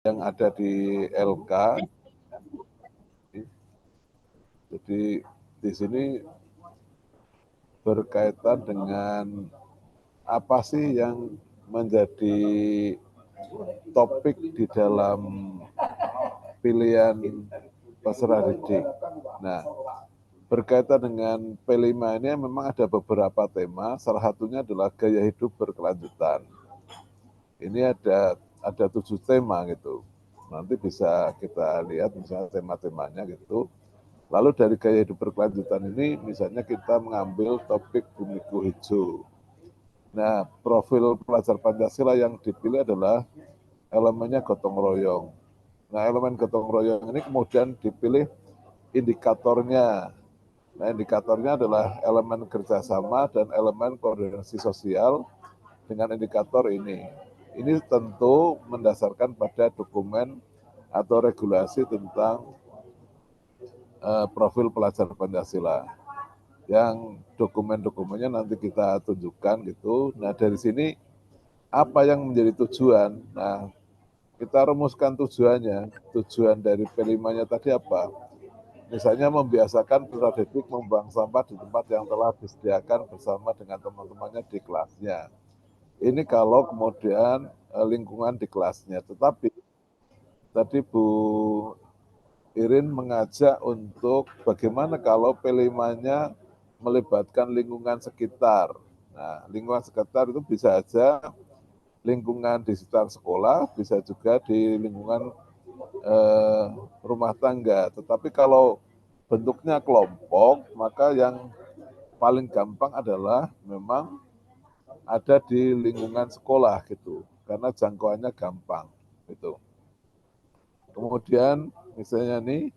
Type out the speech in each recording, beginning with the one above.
yang ada di LK. Jadi di sini berkaitan dengan apa sih yang menjadi topik di dalam pilihan peserta didik. Nah, berkaitan dengan P5 ini memang ada beberapa tema, salah satunya adalah gaya hidup berkelanjutan. Ini ada 7 tema gitu. Nanti bisa kita lihat misalnya tema-temanya gitu. Lalu dari gaya hidup berkelanjutan ini misalnya kita mengambil topik Bumiku Hijau. Nah, profil pelajar Pancasila yang dipilih adalah elemennya gotong royong. Nah, elemen gotong royong ini kemudian dipilih indikatornya. Nah, indikatornya adalah elemen kerjasama dan elemen koordinasi sosial dengan indikator ini. Ini tentu mendasarkan pada dokumen atau regulasi tentang profil pelajar Pancasila. Yang dokumen-dokumennya nanti kita tunjukkan gitu. Nah, dari sini apa yang menjadi tujuan? Nah, kita rumuskan tujuannya. Tujuan dari P5-nya tadi apa? Misalnya membiasakan peserta didik membuang sampah di tempat yang telah disediakan bersama dengan teman-temannya di kelasnya. Ini kalau kemudian lingkungan di kelasnya. Tetapi tadi Bu Irin mengajak untuk bagaimana kalau P5-nya melibatkan lingkungan sekitar. Nah, lingkungan sekitar itu bisa aja lingkungan di sekitar sekolah, bisa juga di lingkungan rumah tangga. Tetapi kalau bentuknya kelompok, maka yang paling gampang adalah memang ada di lingkungan sekolah gitu, karena jangkauannya gampang gitu. Kemudian misalnya nih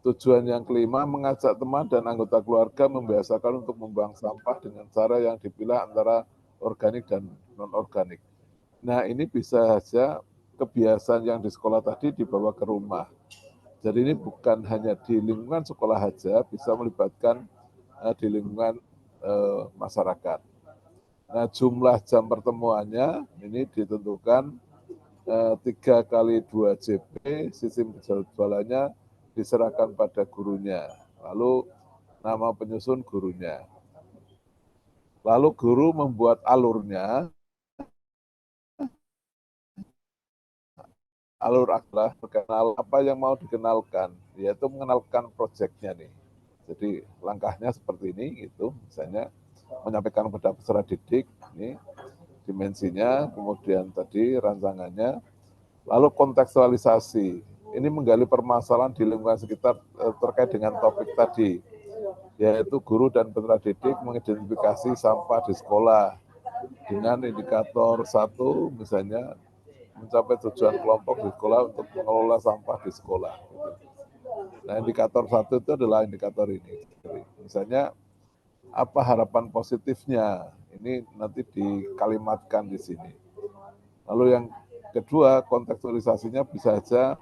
tujuan yang kelima, mengajak teman dan anggota keluarga membiasakan untuk membuang sampah dengan cara yang dipilah antara organik dan non-organik. Nah, ini bisa saja kebiasaan yang di sekolah tadi dibawa ke rumah. Jadi ini bukan hanya di lingkungan sekolah saja, bisa melibatkan di lingkungan masyarakat. Nah, jumlah jam pertemuannya ini ditentukan 3 kali 2 JP, sistem jadwalannya diserahkan pada gurunya. Lalu nama penyusun gurunya. Lalu guru membuat alurnya. Alur adalah mengenal apa yang mau dikenalkan, yaitu mengenalkan proyeknya nih. Jadi langkahnya seperti ini, gitu. Misalnya menyampaikan kepada peserta didik, ini dimensinya, kemudian tadi rancangannya, lalu kontekstualisasi. Ini menggali permasalahan di lingkungan sekitar terkait dengan topik tadi, yaitu guru dan peserta didik mengidentifikasi sampah di sekolah dengan indikator 1, misalnya mencapai tujuan kelompok di sekolah untuk mengelola sampah di sekolah. Nah, indikator 1 itu adalah indikator ini. Misalnya apa harapan positifnya? Ini nanti dikalimatkan di sini. Lalu yang kedua, kontekstualisasinya bisa saja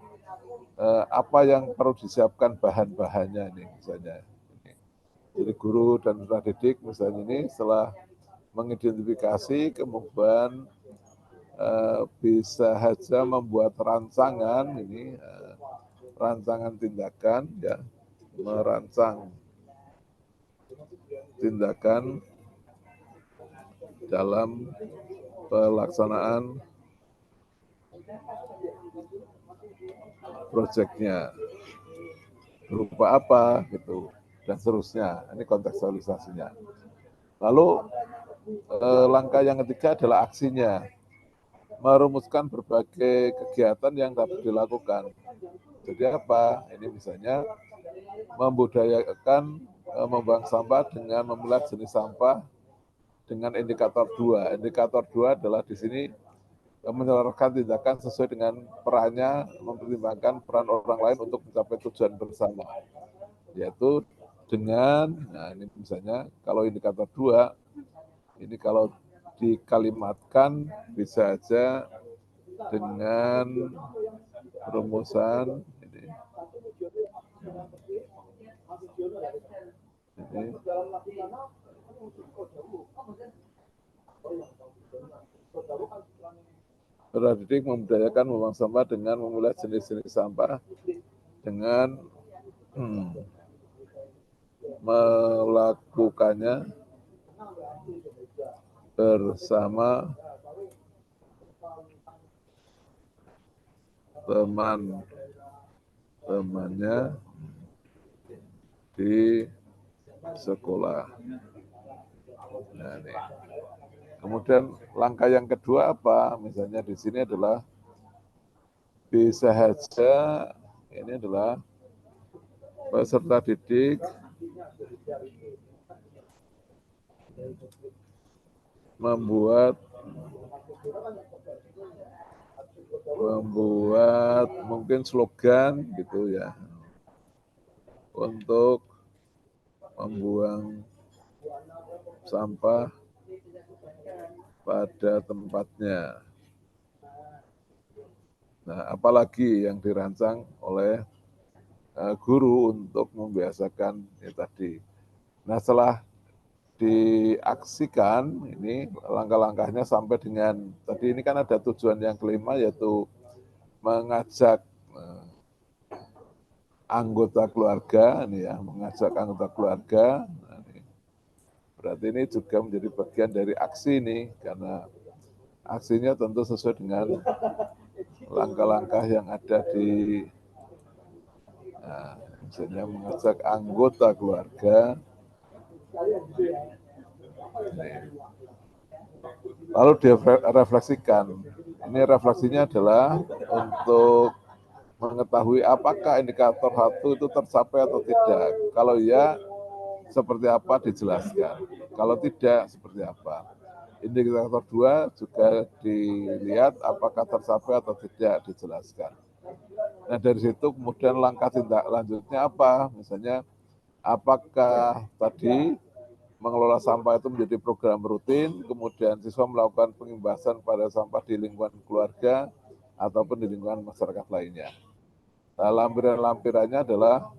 apa yang perlu disiapkan bahan-bahannya ini misalnya. Jadi guru dan peserta didik misalnya ini setelah mengidentifikasi kemudian bisa saja membuat rancangan ini rancangan tindakan ya, merancang tindakan dalam pelaksanaan proyeknya berupa apa gitu dan seterusnya. Ini kontekstualisasinya. Lalu langkah yang ketiga adalah aksinya, merumuskan berbagai kegiatan yang dapat dilakukan. Jadi apa? Ini misalnya membudayakan membuang sampah dengan memilah jenis sampah dengan indikator 2. Indikator 2 adalah di sini menyalurkan tindakan sesuai dengan perannya, mempertimbangkan peran orang lain untuk mencapai tujuan bersama. Yaitu dengan, nah ini misalnya kalau indikator 2, ini kalau dikalimatkan bisa aja dengan rumusan ini peserta didik membudayakan membuang sampah dengan memilah jenis-jenis sampah dengan melakukannya bersama teman-temannya di sekolah. Nah, ini. Kemudian langkah yang kedua apa? Misalnya di sini adalah bisa saja ini adalah peserta didik membuat mungkin slogan gitu ya untuk membuang sampah pada tempatnya. Nah, apalagi yang dirancang oleh guru untuk membiasakan ya tadi. Nah, setelah diaksikan ini langkah-langkahnya sampai dengan tadi ini kan ada tujuan yang kelima yaitu mengajak anggota keluarga ini ya, mengajak anggota keluarga. Nah, ini. Berarti ini juga menjadi bagian dari aksi ini karena aksinya tentu sesuai dengan langkah-langkah yang ada di misalnya mengajak anggota keluarga. Lalu direfleksikan. Ini refleksinya adalah untuk mengetahui apakah indikator 1 itu tercapai atau tidak. Kalau ya, seperti apa dijelaskan. Kalau tidak, seperti apa. Indikator 2 juga dilihat apakah tercapai atau tidak dijelaskan. Nah, dari situ kemudian langkah tindak lanjutnya apa? Misalnya, apakah tadi mengelola sampah itu menjadi program rutin, kemudian siswa melakukan pengimbasan pada sampah di lingkungan keluarga ataupun di lingkungan masyarakat lainnya. Nah, lampiran-lampirannya adalah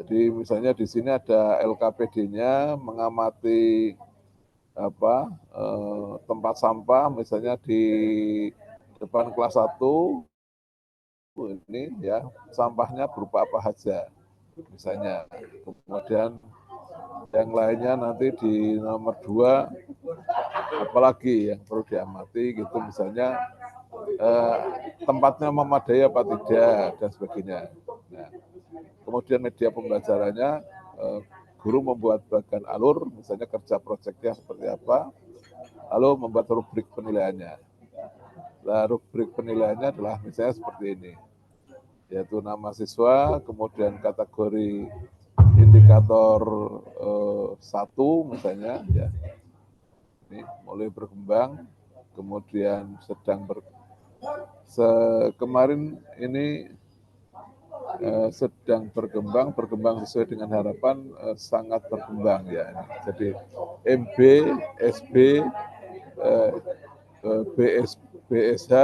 jadi misalnya di sini ada LKPD-nya mengamati tempat sampah misalnya di depan kelas 1 ini ya sampahnya berupa apa saja misalnya. Kemudian yang lainnya nanti di nomor 2 apalagi yang perlu diamati gitu misalnya tempatnya memadai apa tidak dan sebagainya. Nah, kemudian media pembelajarannya guru membuat bagan alur misalnya kerja proyeknya seperti apa lalu membuat rubrik penilaiannya. Nah, rubrik penilaiannya adalah misalnya seperti ini yaitu nama siswa kemudian kategori indikator 1 misalnya ya ini mulai berkembang kemudian kemarin ini sedang berkembang sesuai dengan harapan sangat berkembang ya. Jadi MB, SB, BSH,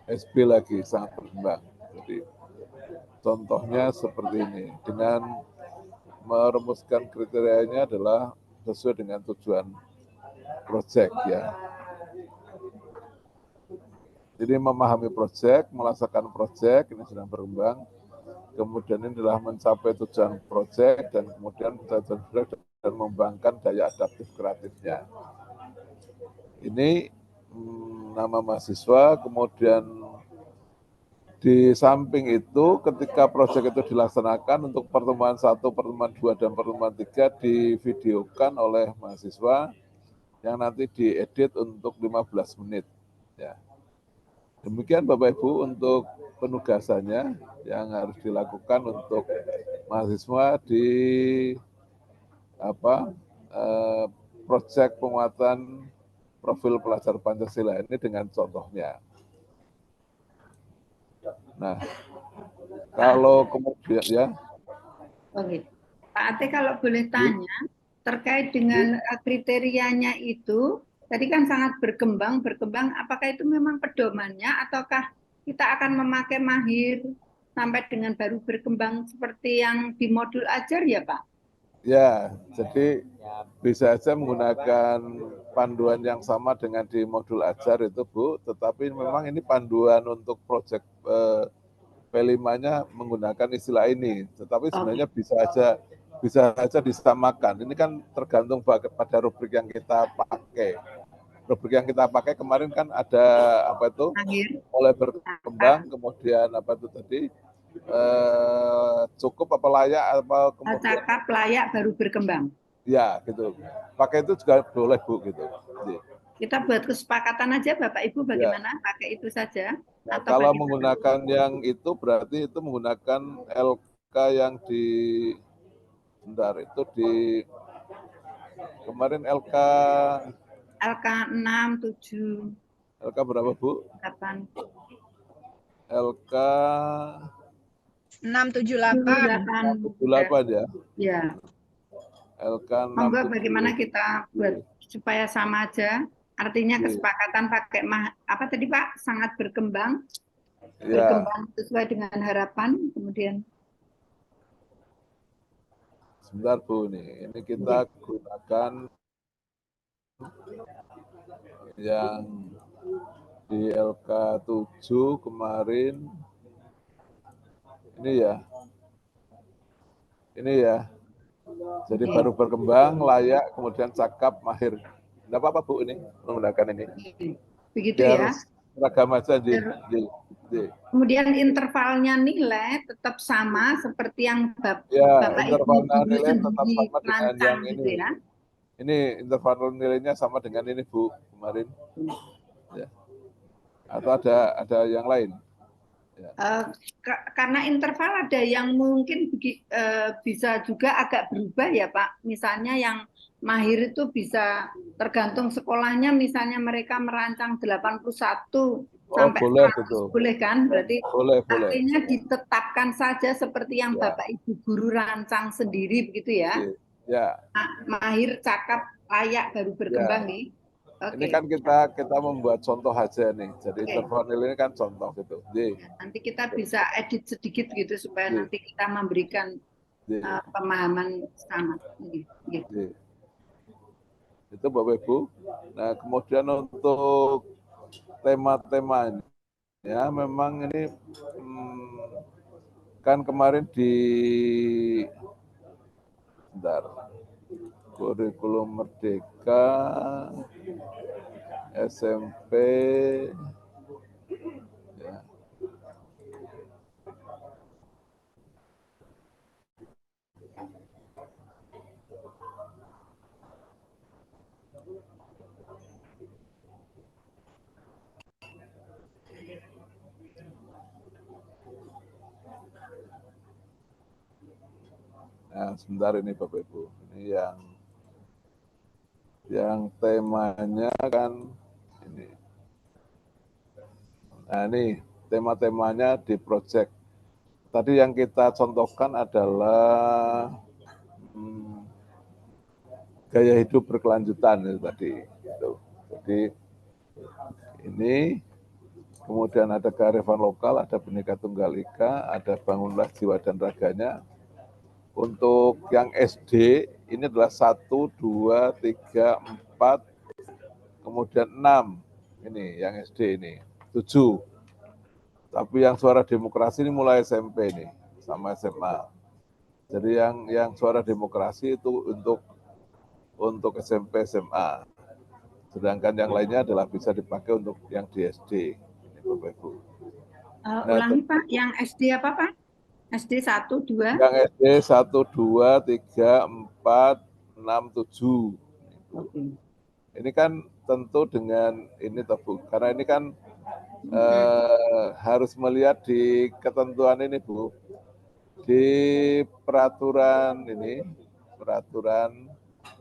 SB lagi sangat berkembang. Jadi contohnya seperti ini dengan merumuskan kriterianya adalah sesuai dengan tujuan proyek ya. Jadi memahami proyek, melaksanakan proyek ini sedang berkembang. Kemudian ini adalah mencapai tujuan proyek dan kemudian dan mengembangkan daya adaptif kreatifnya. Ini nama mahasiswa, kemudian di samping itu ketika proyek itu dilaksanakan untuk pertemuan 1, pertemuan 2, dan pertemuan 3 divideokan oleh mahasiswa yang nanti diedit untuk 15 menit. Ya. Demikian Bapak Ibu untuk penugasannya yang harus dilakukan untuk mahasiswa di proyek penguatan profil pelajar Pancasila ini dengan contohnya. Nah, kalau kemudian ya. Oke, Pak Ate kalau boleh tanya terkait dengan kriterianya itu, tadi kan sangat berkembang, apakah itu memang pedomannya ataukah kita akan memakai mahir sampai dengan baru berkembang seperti yang di modul ajar ya Pak? Ya, jadi bisa saja menggunakan panduan yang sama dengan di modul ajar itu Bu, tetapi memang ini panduan untuk proyek P5-nya menggunakan istilah ini, tetapi sebenarnya bisa saja disamakan. Ini kan tergantung pada rubrik yang kita pakai. Rubrik yang kita pakai kemarin kan ada apa itu? Mulai berkembang, kemudian apa itu tadi? Cukup apa layak apa kemudian cakap layak baru berkembang. Ya, gitu. Pakai itu juga boleh Bu gitu. Jadi, kita buat kesepakatan aja Bapak Ibu bagaimana ya. pakai itu saja Nah, atau kalau bagaimana? menggunakan yang itu berarti itu menggunakan LK yang di bentar itu di kemarin LK 6, 7, LK berapa Bu? 8. LK 678. 78 ya. Ya. LK Monggo 67. bagaimana kita buat supaya sama aja. Artinya kesepakatan pakai apa tadi Pak? Sangat berkembang. Ya. Berkembang sesuai dengan harapan. Kemudian Sebentar Bu nih. Ini kita gunakan yang di LK 7 kemarin ini ya. Jadi baru berkembang, layak, kemudian cakap, mahir. Tidak apa-apa Bu ini menggunakan ini. Begitu biar ya. Seragam aja di. Kemudian intervalnya nilai tetap sama seperti yang Bapak interval Ibu guru nilai tetap sendiri sama dengan yang ini. gitu ya. Ini interval nilainya sama dengan ini Bu kemarin. Ya. Atau ada yang lain? Ya. Karena interval ada yang mungkin bisa juga agak berubah ya Pak. Misalnya yang mahir itu bisa tergantung sekolahnya, misalnya mereka merancang 81 sampai boleh 100, gitu. Boleh kan? Berarti boleh. artinya ditetapkan saja seperti yang Bapak Ibu guru rancang sendiri begitu ya. Ya. Mahir, cakap, layak baru berkembang nih. Ini kan kita membuat contoh aja nih. Jadi interval nilai ini kan contoh gitu. Nanti kita bisa edit sedikit gitu supaya nanti kita memberikan pemahaman sama. Itu Bapak Ibu. Nah, kemudian untuk tema-temanya memang ini kan kemarin di kurikulum Merdeka SMP ya. Nah, sebentar ini Bapak Ibu. Ini yang temanya kan ini. Nah, ini tema-temanya di project. Tadi yang kita contohkan adalah gaya hidup berkelanjutan itu tadi. Jadi ini kemudian ada kearifan lokal, ada Bhinneka Tunggal Ika, ada bangunlah jiwa dan raganya. Untuk yang SD ini adalah 1, 2, 3, 4, kemudian 6. Ini yang SD ini, 7. Tapi yang suara demokrasi ini mulai SMP nih, sama SMA. Jadi yang suara demokrasi itu untuk SMP, SMA. Sedangkan yang lainnya adalah bisa dipakai untuk yang di SD. Ini Bapak Ibu. Ulangi Pak, yang SD apa Pak? SD 1, 2? Yang SD 1, 2, 3, 4, 6, 7. Ini kan tentu dengan ini Bu, karena ini kan harus melihat di ketentuan ini Bu. Di peraturan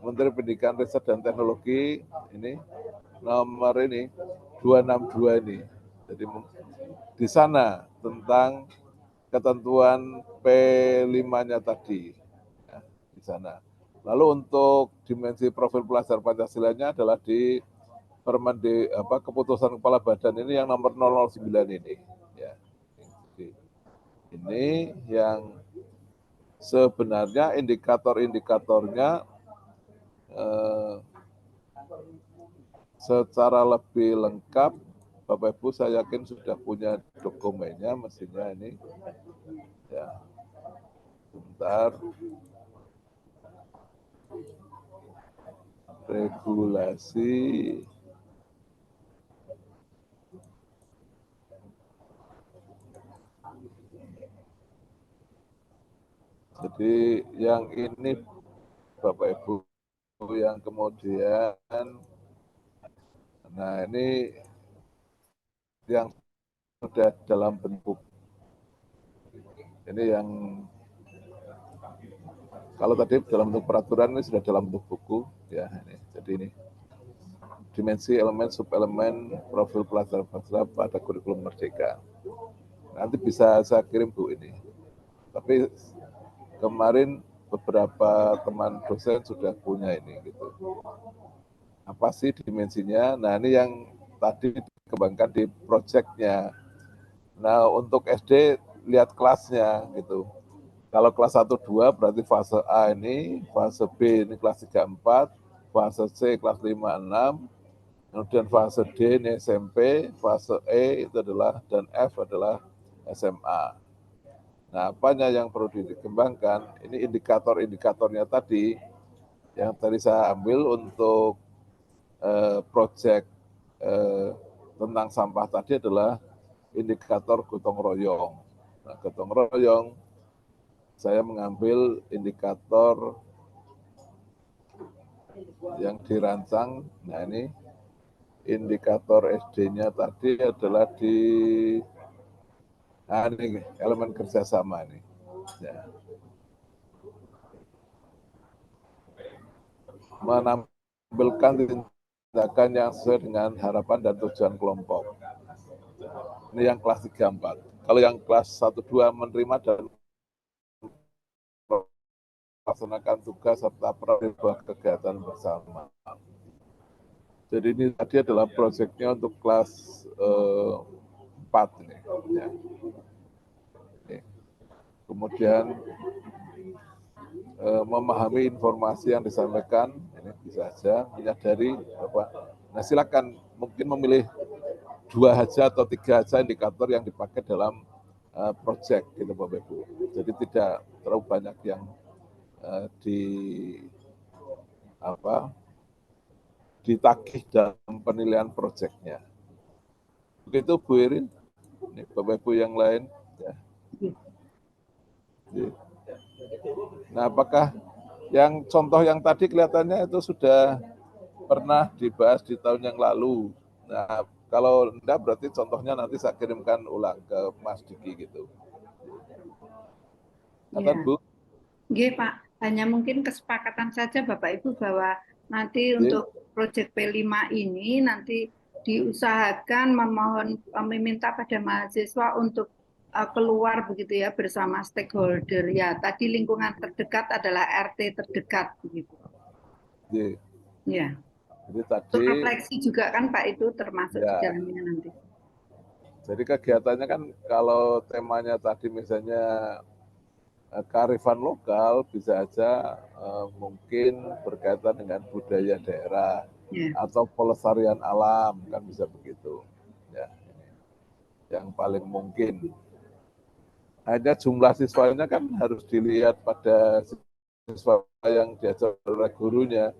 Menteri Pendidikan Riset dan Teknologi ini nomor ini 262 ini. Jadi di sana tentang ketentuan P5-nya tadi ya, di sana. Lalu untuk dimensi profil pelajar Pancasilanya adalah di keputusan kepala badan ini yang nomor 009 ini ya. Ini yang sebenarnya indikator-indikatornya secara lebih lengkap, Bapak Ibu saya yakin sudah punya dokumennya mestinya ini. Ya, sebentar. Regulasi jadi yang ini Bapak Ibu yang kemudian, nah ini yang sudah dalam bentuk, ini yang kalau tadi dalam bentuk peraturan ini sudah dalam bentuk buku ya ini. Jadi ini dimensi elemen subelemen profil pelajaran bahasa pada kurikulum merdeka. Nanti bisa saya kirim Bu ini. Tapi kemarin beberapa teman dosen sudah punya ini gitu. Apa sih dimensinya? Nah ini yang tadi dikembangkan di proyeknya. Nah untuk SD lihat kelasnya gitu. Kalau kelas 1-2 berarti fase A ini, fase B ini kelas 3-4, fase C kelas 5-6, kemudian fase D ini SMP, fase E itu adalah, dan F adalah SMA. Nah, apanya yang perlu dikembangkan? Ini indikator-indikatornya tadi, yang tadi saya ambil untuk proyek tentang sampah tadi adalah indikator gotong royong. Nah, gotong royong, saya mengambil indikator yang dirancang. Nah, ini indikator SD-nya tadi adalah di ini elemen kerjasama ini. Ya. Menampilkan tindakan yang sesuai dengan harapan dan tujuan kelompok. Ini yang kelas 3-4. Kalau yang kelas 1-2 menerima dan melaksanakan tugas serta perintah kegiatan bersama. Jadi ini tadi adalah proyeknya untuk kelas 4 ini. Ya. Kemudian memahami informasi yang disampaikan, ini bisa saja menyadari Bapak. Nah silakan mungkin memilih 2 aja atau 3 aja indikator yang dipakai dalam proyek gitu Bapak Ibu. Jadi tidak terlalu banyak yang ditagih dalam penilaian proyeknya. Begitu Bu Irin, ini Bapak Ibu yang lain. Ya. Nah, apakah yang contoh yang tadi kelihatannya itu sudah pernah dibahas di tahun yang lalu. Nah, kalau enggak berarti contohnya nanti saya kirimkan ulang ke Mas Diki gitu. Ya. Bu? Nggih, Pak. Hanya mungkin kesepakatan saja Bapak Ibu bahwa nanti untuk proyek P5 ini nanti diusahakan meminta pada mahasiswa untuk keluar begitu ya bersama stakeholder ya. Tadi lingkungan terdekat adalah RT terdekat begitu. Ya. Jadi tadi untuk refleksi juga kan Pak itu termasuk ya, di dalamnya nanti. Jadi kegiatannya kan kalau temanya tadi misalnya kearifan lokal bisa aja mungkin berkaitan dengan budaya daerah atau pelestarian alam kan bisa begitu ya, yang paling mungkin. Hanya jumlah siswanya kan harus dilihat pada siswa yang diajar oleh gurunya,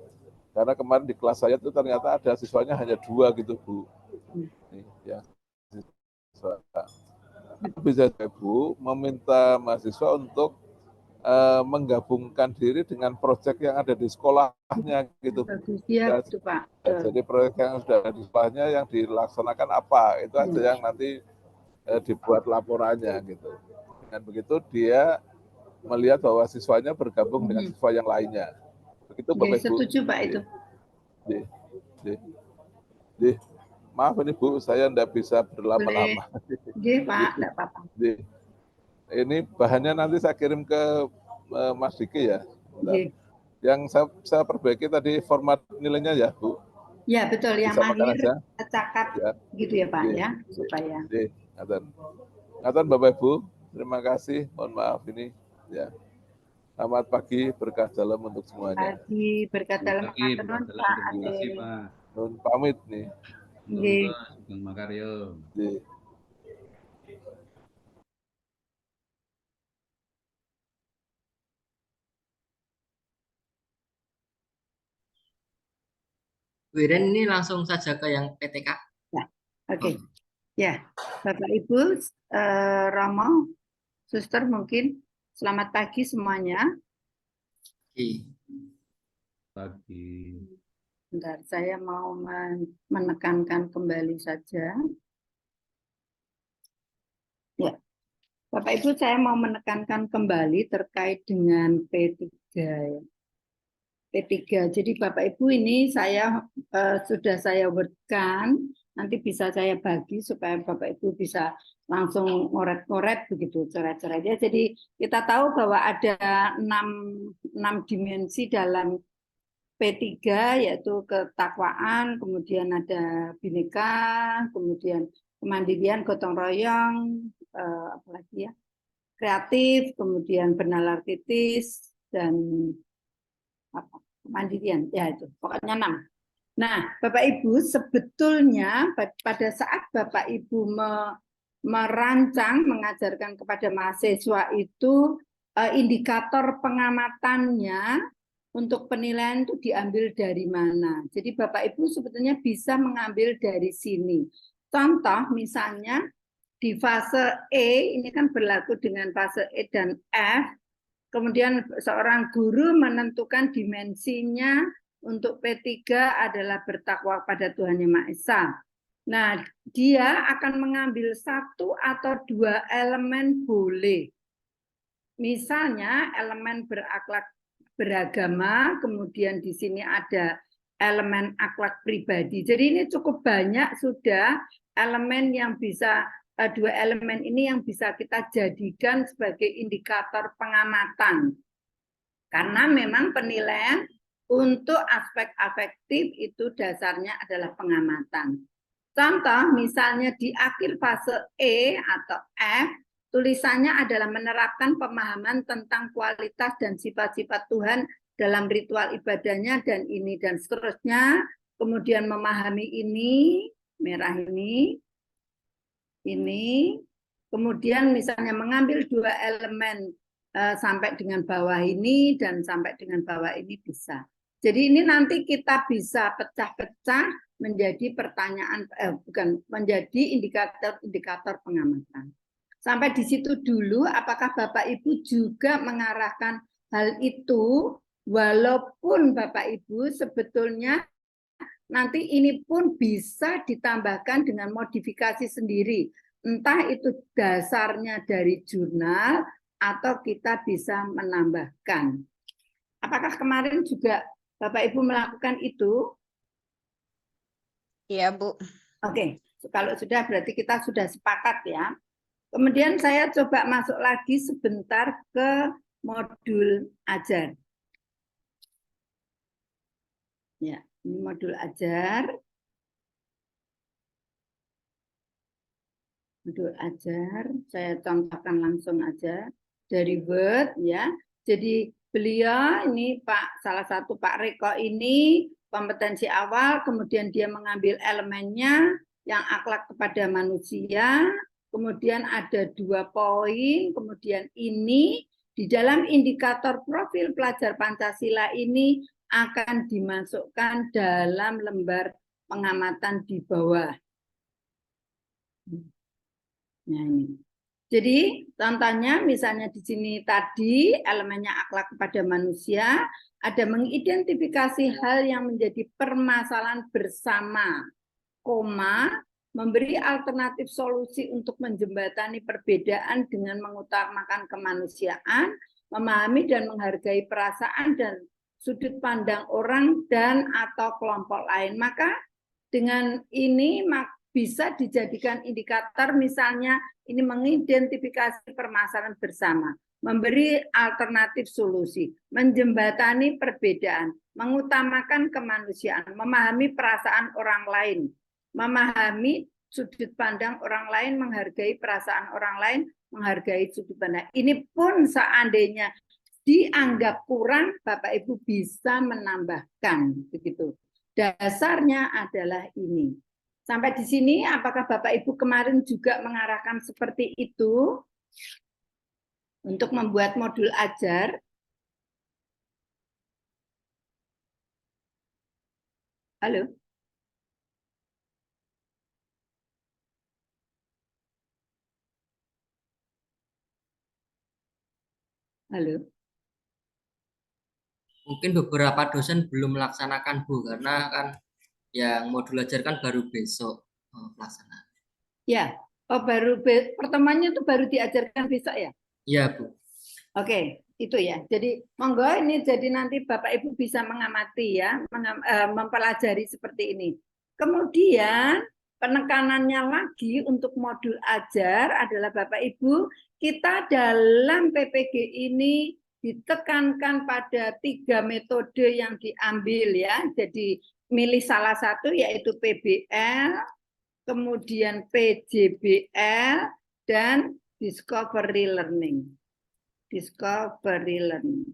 karena kemarin di kelas saya itu ternyata ada siswanya hanya 2 gitu Bu. Nih, ya. Bisa Bu meminta mahasiswa untuk menggabungkan diri dengan proyek yang ada di sekolahnya gitu. Ya, betul, Pak. Jadi proyek yang sudah ada di sekolahnya yang dilaksanakan apa, itu aja yang nanti dibuat laporannya gitu. Dengan begitu dia melihat bahwa siswanya bergabung dengan siswa yang lainnya. Begitu Bapak Ibu. Setuju Pak itu. Maaf ini Bu, saya tidak bisa berlama-lama. Iya Pak, tidak apa-apa. Ini bahannya nanti saya kirim ke Mas Diki ya. Yang saya perbaiki tadi format nilainya ya Bu. Ya betul, yang mahir cakap ya. gitu ya Pak ya, supaya. Ngaten Bapak Ibu, terima kasih. Mohon maaf ini ya. Selamat pagi, berkah dalam untuk semuanya. Pagi, berkat dalam Pagi, matur berkat dalam. Pak Terima kasih, Ade. Pak. Nun pamit nih. Nun, Nggih. Bos. Sugeng Makaryo. Di Wiren ini langsung saja ke yang PTK. Ya, oke. Ya, Bapak Ibu, Romo, Suster mungkin selamat pagi semuanya. Pagi. Bentar, saya mau menekankan kembali saja. Ya, Bapak Ibu, saya mau menekankan kembali terkait dengan P3. Ya. P3. Jadi Bapak Ibu ini saya sudah saya wordkan, nanti bisa saya bagi supaya Bapak Ibu bisa langsung ngoret-ngoret begitu coret-coretnya. Jadi kita tahu bahwa ada 6 dimensi dalam P3 yaitu ketakwaan, kemudian ada bineka, kemudian kemandirian, gotong royong, apalagi ya, kreatif, kemudian bernalar titis dan apa kemandirian ya itu pokoknya 6. Nah Bapak Ibu sebetulnya pada saat Bapak Ibu merancang mengajarkan kepada mahasiswa itu indikator pengamatannya untuk penilaian itu diambil dari mana. Jadi Bapak Ibu sebetulnya bisa mengambil dari sini. Contoh misalnya di fase E ini kan berlaku dengan fase E dan F. Kemudian seorang guru menentukan dimensinya untuk P3 adalah bertakwa pada Tuhan Yang Maha Esa. Nah, dia akan mengambil 1 atau 2 elemen boleh. Misalnya elemen berakhlak beragama, kemudian di sini ada elemen akhlak pribadi. Jadi ini cukup banyak sudah elemen yang bisa 2 elemen ini yang bisa kita jadikan sebagai indikator pengamatan. Karena memang penilaian untuk aspek afektif itu dasarnya adalah pengamatan. Contoh misalnya di akhir fase E atau F, tulisannya adalah menerapkan pemahaman tentang kualitas dan sifat-sifat Tuhan dalam ritual ibadahnya dan ini dan seterusnya. Kemudian memahami ini, merah ini, kemudian misalnya mengambil 2 elemen sampai dengan bawah ini dan sampai dengan bawah ini bisa. Jadi ini nanti kita bisa pecah-pecah menjadi pertanyaan, bukan menjadi indikator pengamatan. Sampai di situ dulu, apakah Bapak Ibu juga mengarahkan hal itu, walaupun Bapak Ibu sebetulnya nanti ini pun bisa ditambahkan dengan modifikasi sendiri. Entah itu dasarnya dari jurnal atau kita bisa menambahkan. Apakah kemarin juga Bapak Ibu melakukan itu? Iya, Bu. Oke, kalau sudah berarti kita sudah sepakat ya. Kemudian saya coba masuk lagi sebentar ke modul ajar. Ya, ini modul ajar. Modul ajar, saya contohkan langsung aja dari Word ya. Jadi beliau ini salah satu Pak Reko ini kompetensi awal, kemudian dia mengambil elemennya yang akhlak kepada manusia, kemudian ada 2 poin, kemudian ini di dalam indikator profil pelajar Pancasila ini akan dimasukkan dalam lembar pengamatan di bawah. Nah, ini. Jadi contohnya misalnya di sini tadi elemennya akhlak kepada manusia, ada mengidentifikasi hal yang menjadi permasalahan bersama, koma, memberi alternatif solusi untuk menjembatani perbedaan dengan mengutamakan kemanusiaan, memahami dan menghargai perasaan dan sudut pandang orang dan atau kelompok lain. Maka dengan ini bisa dijadikan indikator misalnya ini mengidentifikasi permasalahan bersama, memberi alternatif solusi, menjembatani perbedaan, mengutamakan kemanusiaan, memahami perasaan orang lain, memahami sudut pandang orang lain, menghargai perasaan orang lain, menghargai sudut pandang. Ini pun seandainya dianggap kurang, Bapak Ibu bisa menambahkan begitu. Dasarnya adalah ini. Sampai di sini apakah Bapak Ibu kemarin juga mengarahkan seperti itu untuk membuat modul ajar? Halo? Halo? Mungkin beberapa dosen belum melaksanakan Bu, karena kan yang modul ajar kan baru besok pelaksanaan. Ya, oh pertemuannya itu baru diajarkan besok ya? Iya Bu. Oke, itu ya. Jadi monggo ini jadi nanti Bapak Ibu bisa mengamati ya, mempelajari seperti ini. Kemudian penekanannya lagi untuk modul ajar adalah Bapak Ibu, kita dalam PPG ini ditekankan pada 3 metode yang diambil ya. Jadi milih salah satu yaitu PBL, kemudian PJBL, dan Discovery Learning. Discovery Learning.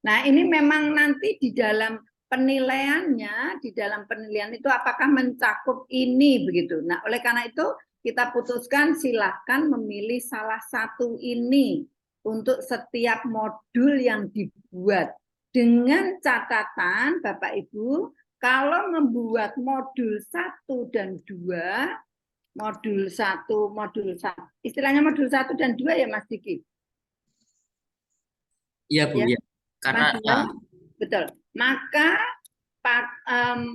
Nah, ini memang nanti di dalam penilaiannya, di dalam penilaian itu apakah mencakup ini begitu. Nah, oleh karena itu kita putuskan silahkan memilih salah satu ini untuk setiap modul yang dibuat. Dengan catatan Bapak Ibu, kalau membuat modul 1 dan 2, modul 1, istilahnya modul 1 dan 2 ya Mas Diki? Iya Bu, ya. Karena ya. Betul. Maka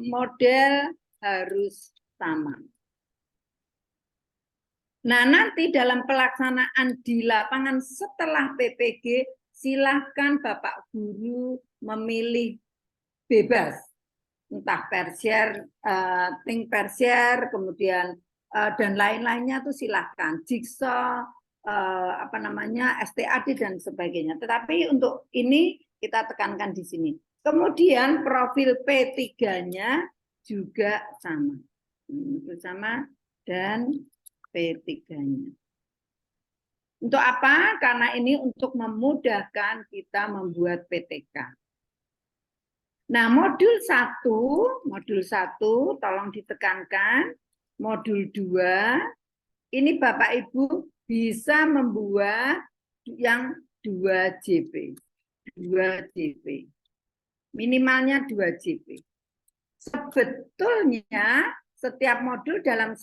model harus sama. Nah, nanti dalam pelaksanaan di lapangan setelah PPG, silahkan Bapak Guru memilih bebas. Entah tersier, think tersier, kemudian dan lain-lainnya itu silahkan. Jigsaw, STAD dan sebagainya. Tetapi untuk ini kita tekankan di sini. Kemudian profil P3-nya juga sama. Sama dan P3-nya. Untuk apa? Karena ini untuk memudahkan kita membuat PTK. Nah, modul 1 tolong ditekankan. Modul 2, ini Bapak Ibu bisa membuat yang 2 JP. 2 JP. Minimalnya 2 JP. Sebetulnya setiap modul dalam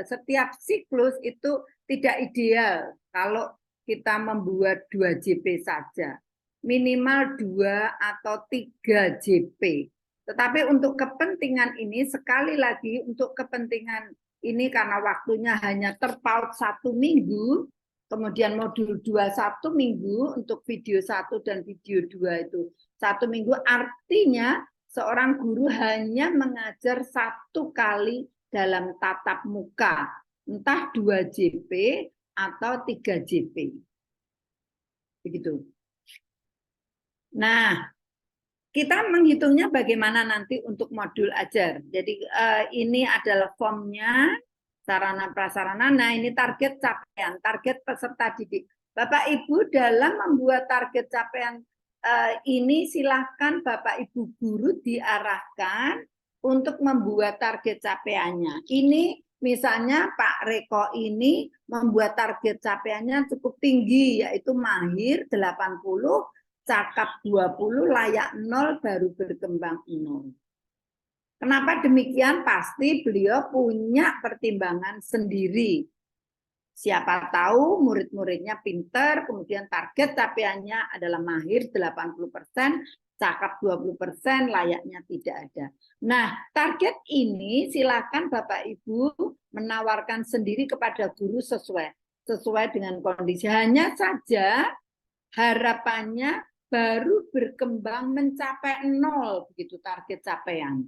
setiap siklus itu tidak ideal kalau kita membuat 2 JP saja. Minimal 2 atau 3 JP. Tetapi untuk kepentingan ini, sekali lagi untuk kepentingan ini karena waktunya hanya terpaut 1 minggu, kemudian modul 2 1 minggu, untuk video 1 dan video 2 itu 1 minggu, artinya seorang guru hanya mengajar 1 kali dalam tatap muka, entah 2 JP atau 3 JP. Begitu. Nah, kita menghitungnya bagaimana nanti untuk modul ajar. Jadi ini adalah formnya, sarana prasarana. Nah, ini target capaian, target peserta didik. Bapak Ibu dalam membuat target capaian ini silahkan Bapak Ibu guru diarahkan untuk membuat target capaiannya. Ini misalnya Pak Reko ini membuat target capaiannya cukup tinggi, yaitu mahir 80, cakap 20, layak 0, baru berkembang 0. Kenapa demikian? Pasti beliau punya pertimbangan sendiri. Siapa tahu murid-muridnya pinter, kemudian target capaiannya adalah mahir 80%, cakap 20%, layaknya tidak ada. Nah, target ini silakan Bapak Ibu menawarkan sendiri kepada guru sesuai dengan kondisi. Hanya saja harapannya baru berkembang mencapai 0 begitu target capaian.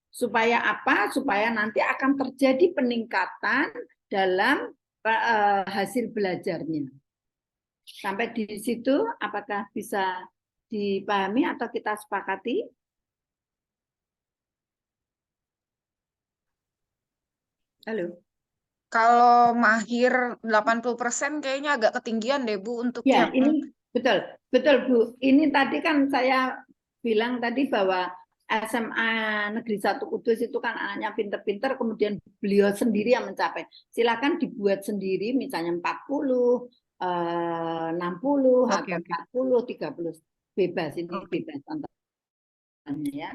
Supaya apa? Supaya nanti akan terjadi peningkatan dalam hasil belajarnya. Sampai di situ apakah bisa dipahami atau kita sepakati? Halo. Kalau mahir 80% kayaknya agak ketinggian deh Bu untuk Ya, yang ini betul, betul Bu. Ini tadi kan saya bilang tadi bahwa SMA Negeri 1 Kudus itu kan anaknya pinter-pinter, kemudian beliau sendiri yang mencapai. Silakan dibuat sendiri, misalnya 40, 60, Oke, atau oke. 40, 30. Bebas, ini Oke. bebas contohnya ya.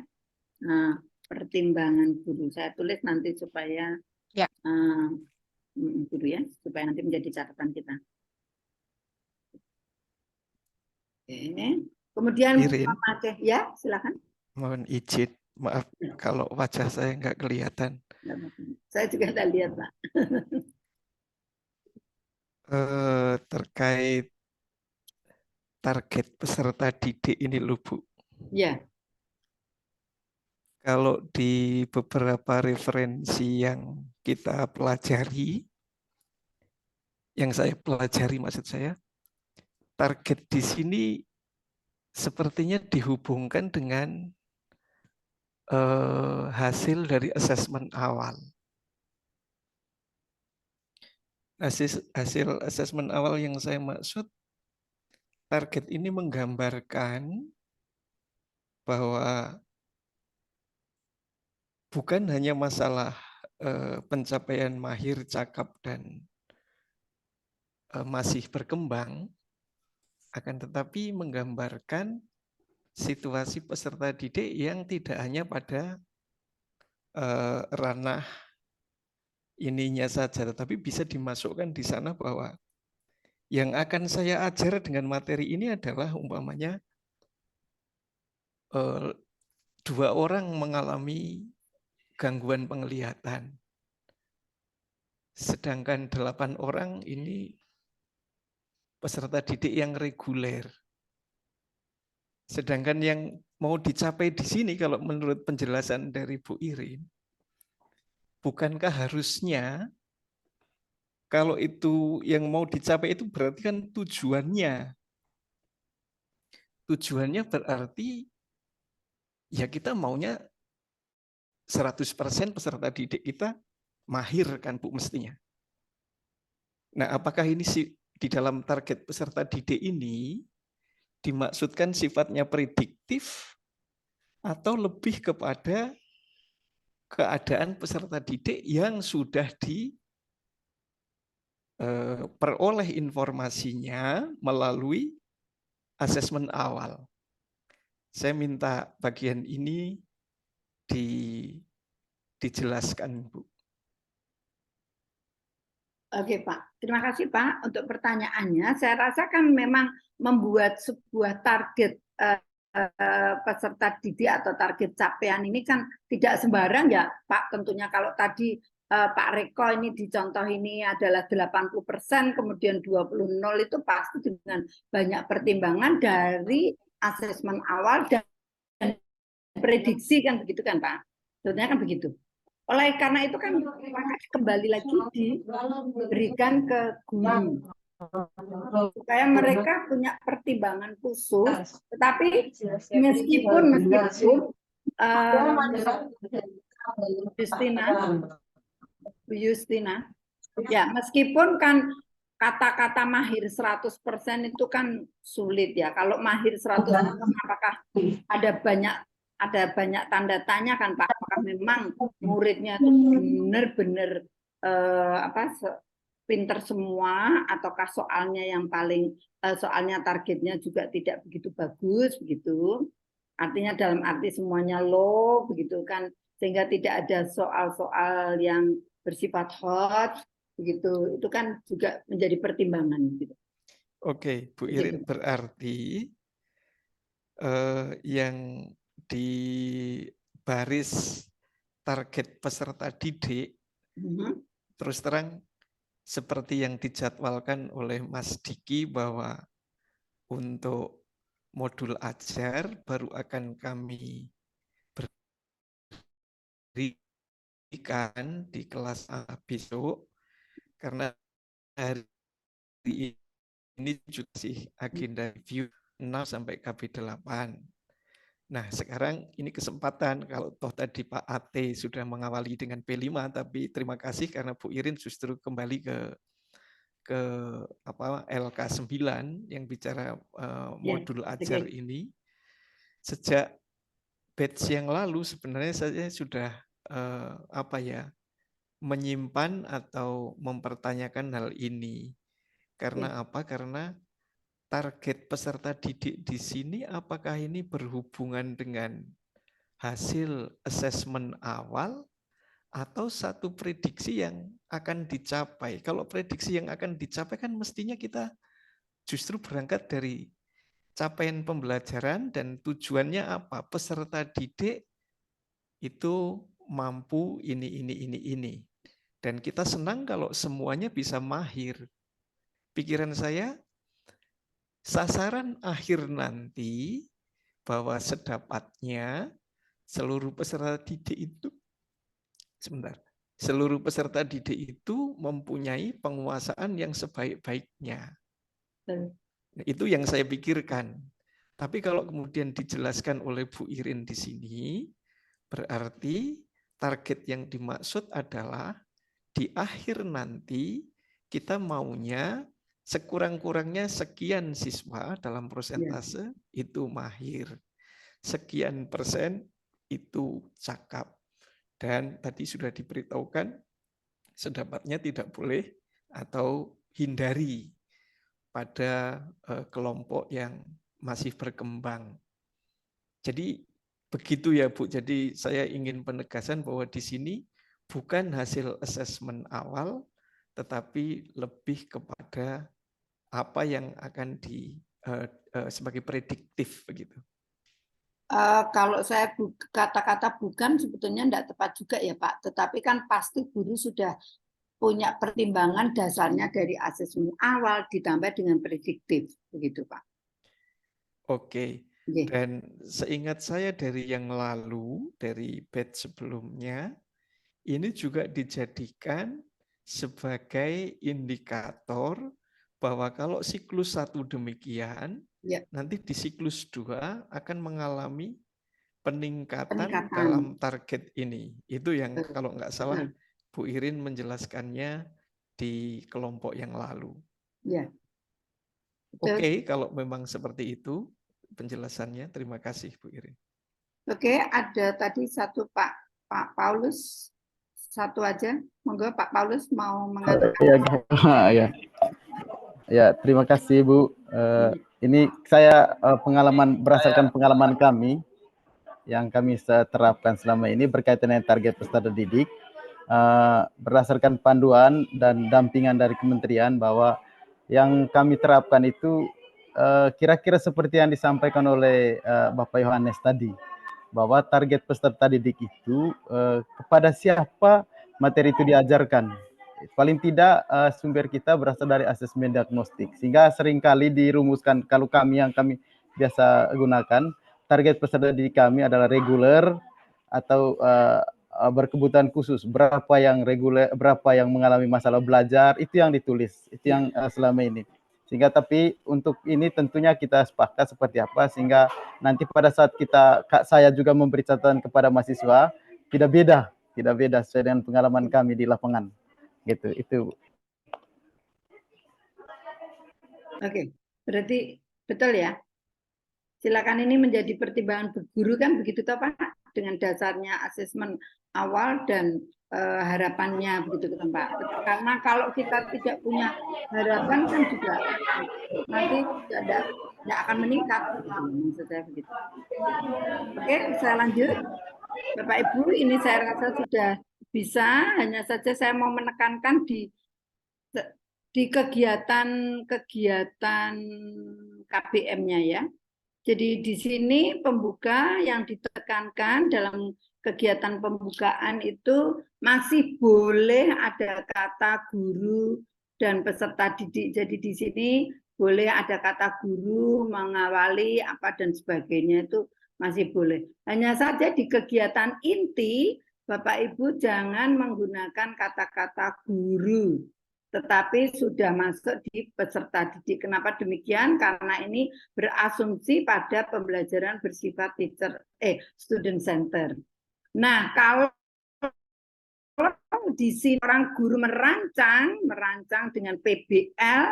Nah, pertimbangan guru. Saya tulis nanti supaya Ya. guru ya, supaya nanti menjadi catatan kita. Oke. Kemudian Irin, Oke, ya, silakan. mohon izin, maaf kalau wajah saya nggak kelihatan. Saya juga tidak lihat, Pak. Terkait target peserta didik ini loh Bu. Ya, Kalau di beberapa referensi yang kita pelajari, yang saya pelajari maksud saya, target di sini sepertinya dihubungkan dengan hasil dari asesmen awal. Hasil asesmen awal yang saya maksud, target ini menggambarkan bahwa bukan hanya masalah pencapaian mahir, cakap, dan masih berkembang, akan tetapi menggambarkan situasi peserta didik yang tidak hanya pada ranah ininya saja, tetapi bisa dimasukkan di sana bahwa yang akan saya ajar dengan materi ini adalah umpamanya 2 orang mengalami gangguan penglihatan, sedangkan 8 orang ini peserta didik yang reguler. Sedangkan yang mau dicapai di sini kalau menurut penjelasan dari Bu Irin, bukankah harusnya kalau itu yang mau dicapai itu berarti kan tujuannya. Tujuannya berarti ya kita maunya 100% peserta didik kita mahir kan Bu mestinya. Nah, apakah ini di dalam target peserta didik ini dimaksudkan sifatnya prediktif atau lebih kepada keadaan peserta didik yang sudah diperoleh informasinya melalui asesmen awal. Saya minta bagian ini dijelaskan, Bu. Oke Pak, terima kasih Pak untuk pertanyaannya. Saya rasa kan memang membuat sebuah target peserta didik atau target capaian ini kan tidak sembarang ya Pak. Tentunya kalau tadi Pak Reko ini di contoh ini adalah 80%, kemudian 20 itu pasti dengan banyak pertimbangan dari asesmen awal dan prediksi kan begitu kan Pak. Sebenarnya kan begitu. Oleh karena itu kan maka kembali lagi diberikan ke guru supaya mereka punya pertimbangan khusus. Tetapi meskipun Justina, ya meskipun kan kata-kata mahir 100% itu kan sulit ya. Kalau mahir 100% apakah ada banyak tanda tanya kan Pak, apakah memang muridnya itu benar-benar pinter semua, ataukah soalnya yang paling soalnya targetnya juga tidak begitu bagus begitu. Artinya dalam arti semuanya low begitu kan, sehingga tidak ada soal-soal yang bersifat hot begitu. Itu kan juga menjadi pertimbangan gitu. Oke, Bu Irin, berarti yang di baris target peserta didik, terus terang seperti yang dijadwalkan oleh Mas Diki bahwa untuk modul ajar baru akan kami berikan di kelas A besok, karena hari ini juga sih agenda review 6 sampai KB 8. Nah, sekarang ini kesempatan kalau toh tadi Pak Ate sudah mengawali dengan P5, tapi terima kasih karena Bu Irin justru kembali ke apa LK9 yang bicara modul ajar ini. Sejak batch yang lalu sebenarnya saya sudah menyimpan atau mempertanyakan hal ini. Karena apa? Karena target peserta didik di sini apakah ini berhubungan dengan hasil asesmen awal atau satu prediksi yang akan dicapai. Kalau prediksi yang akan dicapai kan mestinya kita justru berangkat dari capaian pembelajaran dan tujuannya apa? Peserta didik itu mampu ini. Dan kita senang kalau semuanya bisa mahir. Pikiran saya, sasaran akhir nanti bahwa sedapatnya seluruh peserta didik itu mempunyai penguasaan yang sebaik-baiknya. Itu yang saya pikirkan. Tapi kalau kemudian dijelaskan oleh Bu Irin di sini, berarti target yang dimaksud adalah di akhir nanti kita maunya sekurang-kurangnya sekian siswa dalam persentase itu mahir. Sekian persen itu cakap. Dan tadi sudah diberitahukan sedapatnya tidak boleh atau hindari pada kelompok yang masih berkembang. Jadi begitu ya Bu. Jadi saya ingin penegasan bahwa di sini bukan hasil asesmen awal, tetapi lebih kepada apa yang akan sebagai prediktif begitu. Kalau saya kata-kata bukan sebetulnya tidak tepat juga ya Pak, tetapi kan pasti guru sudah punya pertimbangan dasarnya dari asesmen awal ditambah dengan prediktif, begitu Pak. Oke. Dan seingat saya dari yang lalu, dari batch sebelumnya, ini juga dijadikan sebagai indikator bahwa kalau siklus 1 demikian, nanti di siklus 2 akan mengalami peningkatan dalam target ini. Itu yang kalau nggak salah Bu Irin menjelaskannya di kelompok yang lalu. Oke, kalau memang seperti itu penjelasannya, terima kasih Bu Irin. Oke, ada tadi satu Pak Paulus, satu aja. Monggo Pak Paulus mau mengatakan. Ya, terima kasih Bu. Ini saya berdasarkan pengalaman kami yang kami terapkan selama ini berkaitan dengan target peserta didik, berdasarkan panduan dan dampingan dari kementerian bahwa yang kami terapkan itu kira-kira seperti yang disampaikan oleh Bapak Yohanes tadi, bahwa target peserta didik itu kepada siapa materi itu diajarkan. Paling tidak sumber kita berasal dari asesmen diagnostik, sehingga seringkali dirumuskan, kalau kami yang kami biasa gunakan, target peserta didik kami adalah reguler atau berkebutuhan khusus. Berapa yang reguler, berapa yang mengalami masalah belajar, itu yang ditulis, itu yang selama ini. Sehingga tapi untuk ini tentunya kita sepakat seperti apa, sehingga nanti pada saat saya juga memberi catatan kepada mahasiswa, tidak beda sesuai dengan pengalaman kami di lapangan. Gitu, itu. Oke, berarti betul ya. Silakan, ini menjadi pertimbangan guru kan begitu toh Pak, dengan dasarnya asesmen awal dan harapannya begitu kan Pak. Karena kalau kita tidak punya harapan kan juga nanti tidak akan meningkat, maksud saya begitu. Oke, saya lanjut. Bapak Ibu, ini saya rasa sudah bisa, hanya saja saya mau menekankan di kegiatan KBM-nya ya. Jadi di sini pembuka yang ditekankan dalam kegiatan pembukaan itu masih boleh ada kata guru dan peserta didik. Jadi di sini boleh ada kata guru, mengawali apa dan sebagainya, itu masih boleh. Hanya saja di kegiatan inti Bapak Ibu jangan menggunakan kata-kata guru. tetapi sudah masuk di peserta didik. Kenapa demikian? Karena ini berasumsi pada pembelajaran bersifat student center. Nah, kalau di sini orang guru merancang dengan PBL,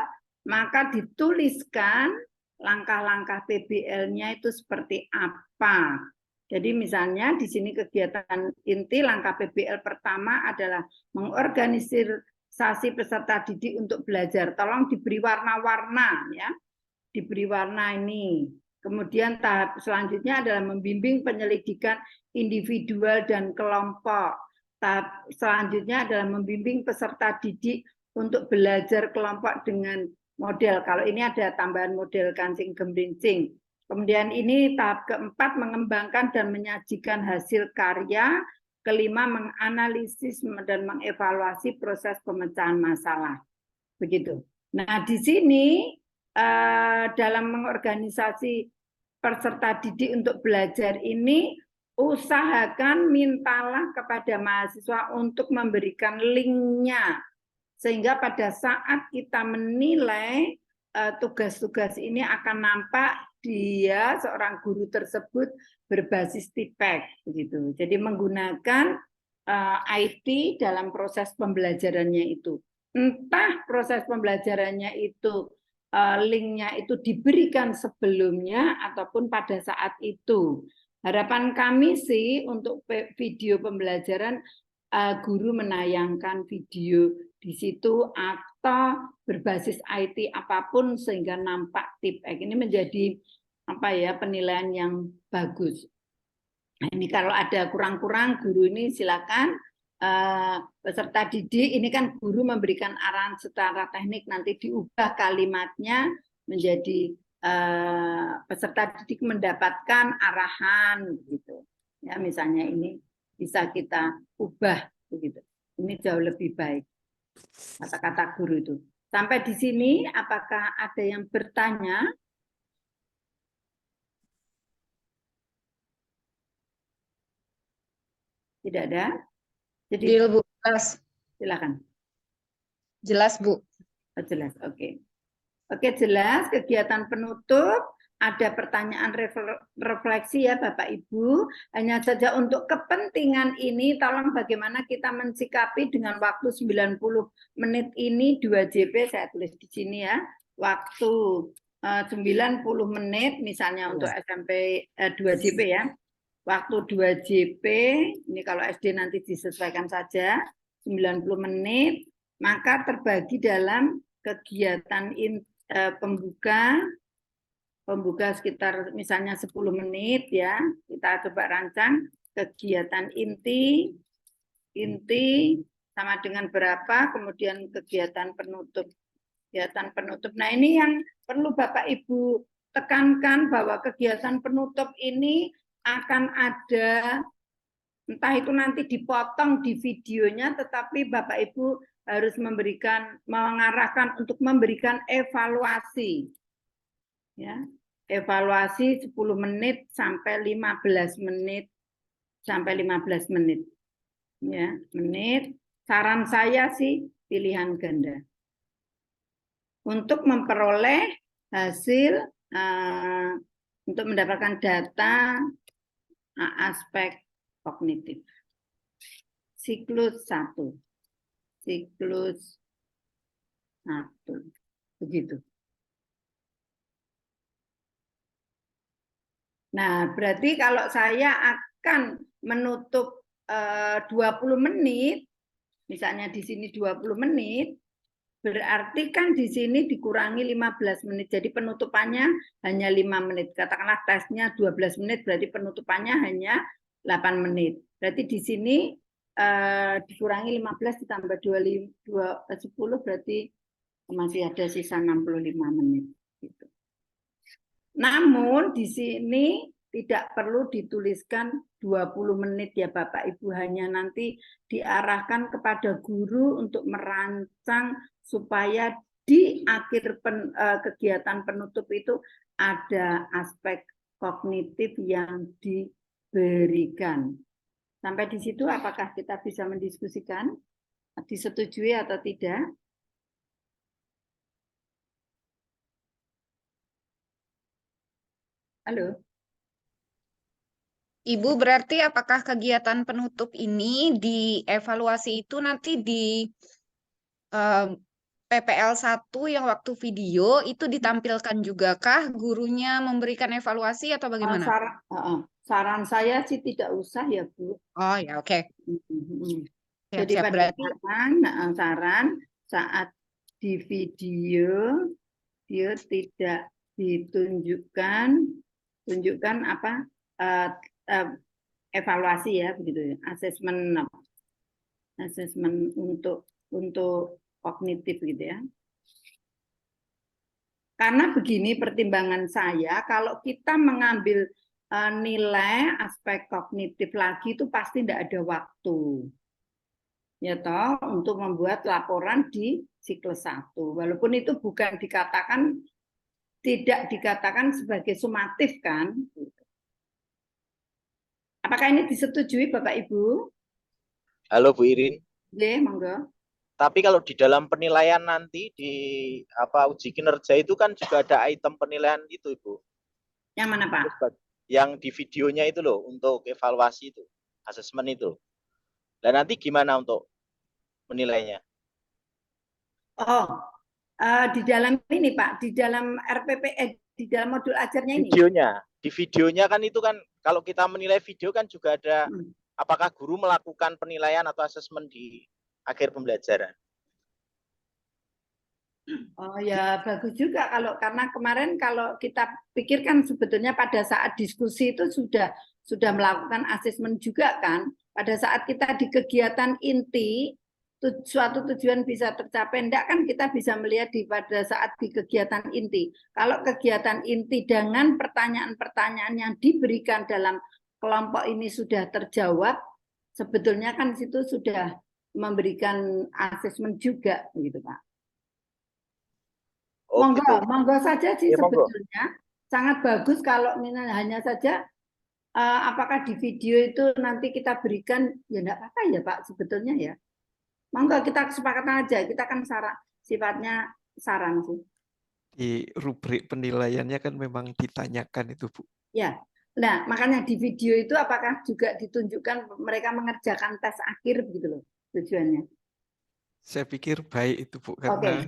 maka dituliskan langkah-langkah PBL-nya itu seperti apa. Jadi misalnya di sini kegiatan inti langkah PBL pertama adalah mengorganisasi peserta didik untuk belajar. Tolong diberi warna-warna ya. Diberi warna ini. Kemudian tahap selanjutnya adalah membimbing penyelidikan individual dan kelompok. Tahap selanjutnya adalah membimbing peserta didik untuk belajar kelompok dengan model. Kalau ini ada tambahan model kancing gemerincing. Kemudian ini tahap keempat, mengembangkan dan menyajikan hasil karya. Kelima, menganalisis dan mengevaluasi proses pemecahan masalah. Begitu. Nah, di sini dalam mengorganisasi peserta didik untuk belajar ini, usahakan mintalah kepada mahasiswa untuk memberikan linknya. Sehingga pada saat kita menilai tugas-tugas ini akan nampak dia seorang guru tersebut berbasis TPEK begitu. Jadi menggunakan IT dalam proses pembelajarannya itu. Entah proses pembelajarannya itu linknya itu diberikan sebelumnya ataupun pada saat itu. Harapan kami sih untuk video pembelajaran guru menayangkan video di situ atau berbasis IT apapun sehingga nampak TPEK. Ini menjadi penilaian yang bagus. Nah, ini kalau ada kurang-kurang guru ini silakan peserta didik ini kan guru memberikan arahan secara teknik, nanti diubah kalimatnya menjadi peserta didik mendapatkan arahan gitu. Ya, misalnya ini bisa kita ubah begitu. Ini jauh lebih baik kata-kata guru itu. Sampai di sini apakah ada yang bertanya? Tidak ada. Jadi Bu, jelas. Silakan. Jelas, Bu. Oh, jelas. Oke. Oke, jelas. Kegiatan penutup. Ada pertanyaan refleksi ya Bapak Ibu. Hanya saja untuk kepentingan ini, tolong bagaimana kita mensikapi dengan waktu 90 menit ini 2 JP, saya tulis di sini ya. Waktu 90 menit, misalnya untuk SMP 2 JP ya. Waktu 2 JP, ini kalau SD nanti disesuaikan saja, 90 menit, maka terbagi dalam kegiatan pembuka sekitar misalnya 10 menit ya, kita coba rancang kegiatan inti sama dengan berapa, kemudian kegiatan penutup. Nah ini yang perlu Bapak Ibu tekankan bahwa kegiatan penutup ini akan ada, entah itu nanti dipotong di videonya, tetapi Bapak Ibu harus mengarahkan untuk memberikan evaluasi. Ya, evaluasi 10 menit sampai 15 menit. Ya, menit. Saran saya sih pilihan ganda. Untuk memperoleh hasil, untuk mendapatkan data aspek kognitif. Siklus 1. Begitu. Nah, berarti kalau saya akan menutup 20 menit, misalnya di sini 20 menit, berarti kan di sini dikurangi 15 menit. Jadi penutupannya hanya 5 menit. Katakanlah tesnya 12 menit, berarti penutupannya hanya 8 menit. Berarti di sini dikurangi 15 ditambah 10, berarti masih ada sisa 65 menit. Gitu. Namun di sini tidak perlu dituliskan 20 menit ya Bapak Ibu, hanya nanti diarahkan kepada guru untuk merancang supaya di akhir kegiatan penutup itu ada aspek kognitif yang diberikan. Sampai di situ apakah kita bisa mendiskusikan? Disetujui atau tidak? Halo. Ibu, berarti apakah kegiatan penutup ini dievaluasi itu nanti di PPL 1 yang waktu video itu ditampilkan juga kah gurunya memberikan evaluasi atau bagaimana? Saran saya sih tidak usah ya, Bu. Oh ya, oke. Jadi Siap-siap, pada berarti saran saat di video dia tidak ditunjukkan apa evaluasi ya begitu ya, asesmen untuk kognitif gitu ya. Karena begini pertimbangan saya, kalau kita mengambil nilai aspek kognitif lagi itu pasti tidak ada waktu. Ya toh, untuk membuat laporan di siklus 1. Walaupun itu bukan tidak dikatakan sebagai sumatif kan. Apakah ini disetujui Bapak Ibu? Halo Bu Irin. Oke, monggo. Tapi kalau di dalam penilaian nanti di uji kinerja itu kan juga ada item penilaian itu, Ibu. Yang mana, Pak? Yang di videonya itu loh, untuk evaluasi itu, asesmen itu. Dan nanti gimana untuk menilainya? Oh, di dalam ini Pak, di dalam RPP, di dalam modul ajarnya ini. Di videonya kan itu kan, kalau kita menilai video kan juga ada, apakah guru melakukan penilaian atau asesmen di akhir pembelajaran. Oh ya, bagus juga karena kemarin kalau kita pikirkan sebetulnya pada saat diskusi itu sudah melakukan asesmen juga kan. Pada saat kita di kegiatan inti suatu tujuan bisa tercapai enggak kan kita bisa melihat pada saat di kegiatan inti. Kalau kegiatan inti dengan pertanyaan-pertanyaan yang diberikan dalam kelompok ini sudah terjawab, sebetulnya kan situ sudah memberikan asesmen juga gitu Pak. Oh, monggo saja sih ya, sebetulnya sangat bagus kalau hanya saja apakah di video itu nanti kita berikan ya enggak apa-apa ya Pak sebetulnya ya. Monggo kita kesepakatan aja, kita kan sifatnya saran sih. Di rubrik penilaiannya kan memang ditanyakan itu Bu. Ya, nah makanya di video itu apakah juga ditunjukkan mereka mengerjakan tes akhir begitu loh tujuannya. Saya pikir baik itu Bu, karena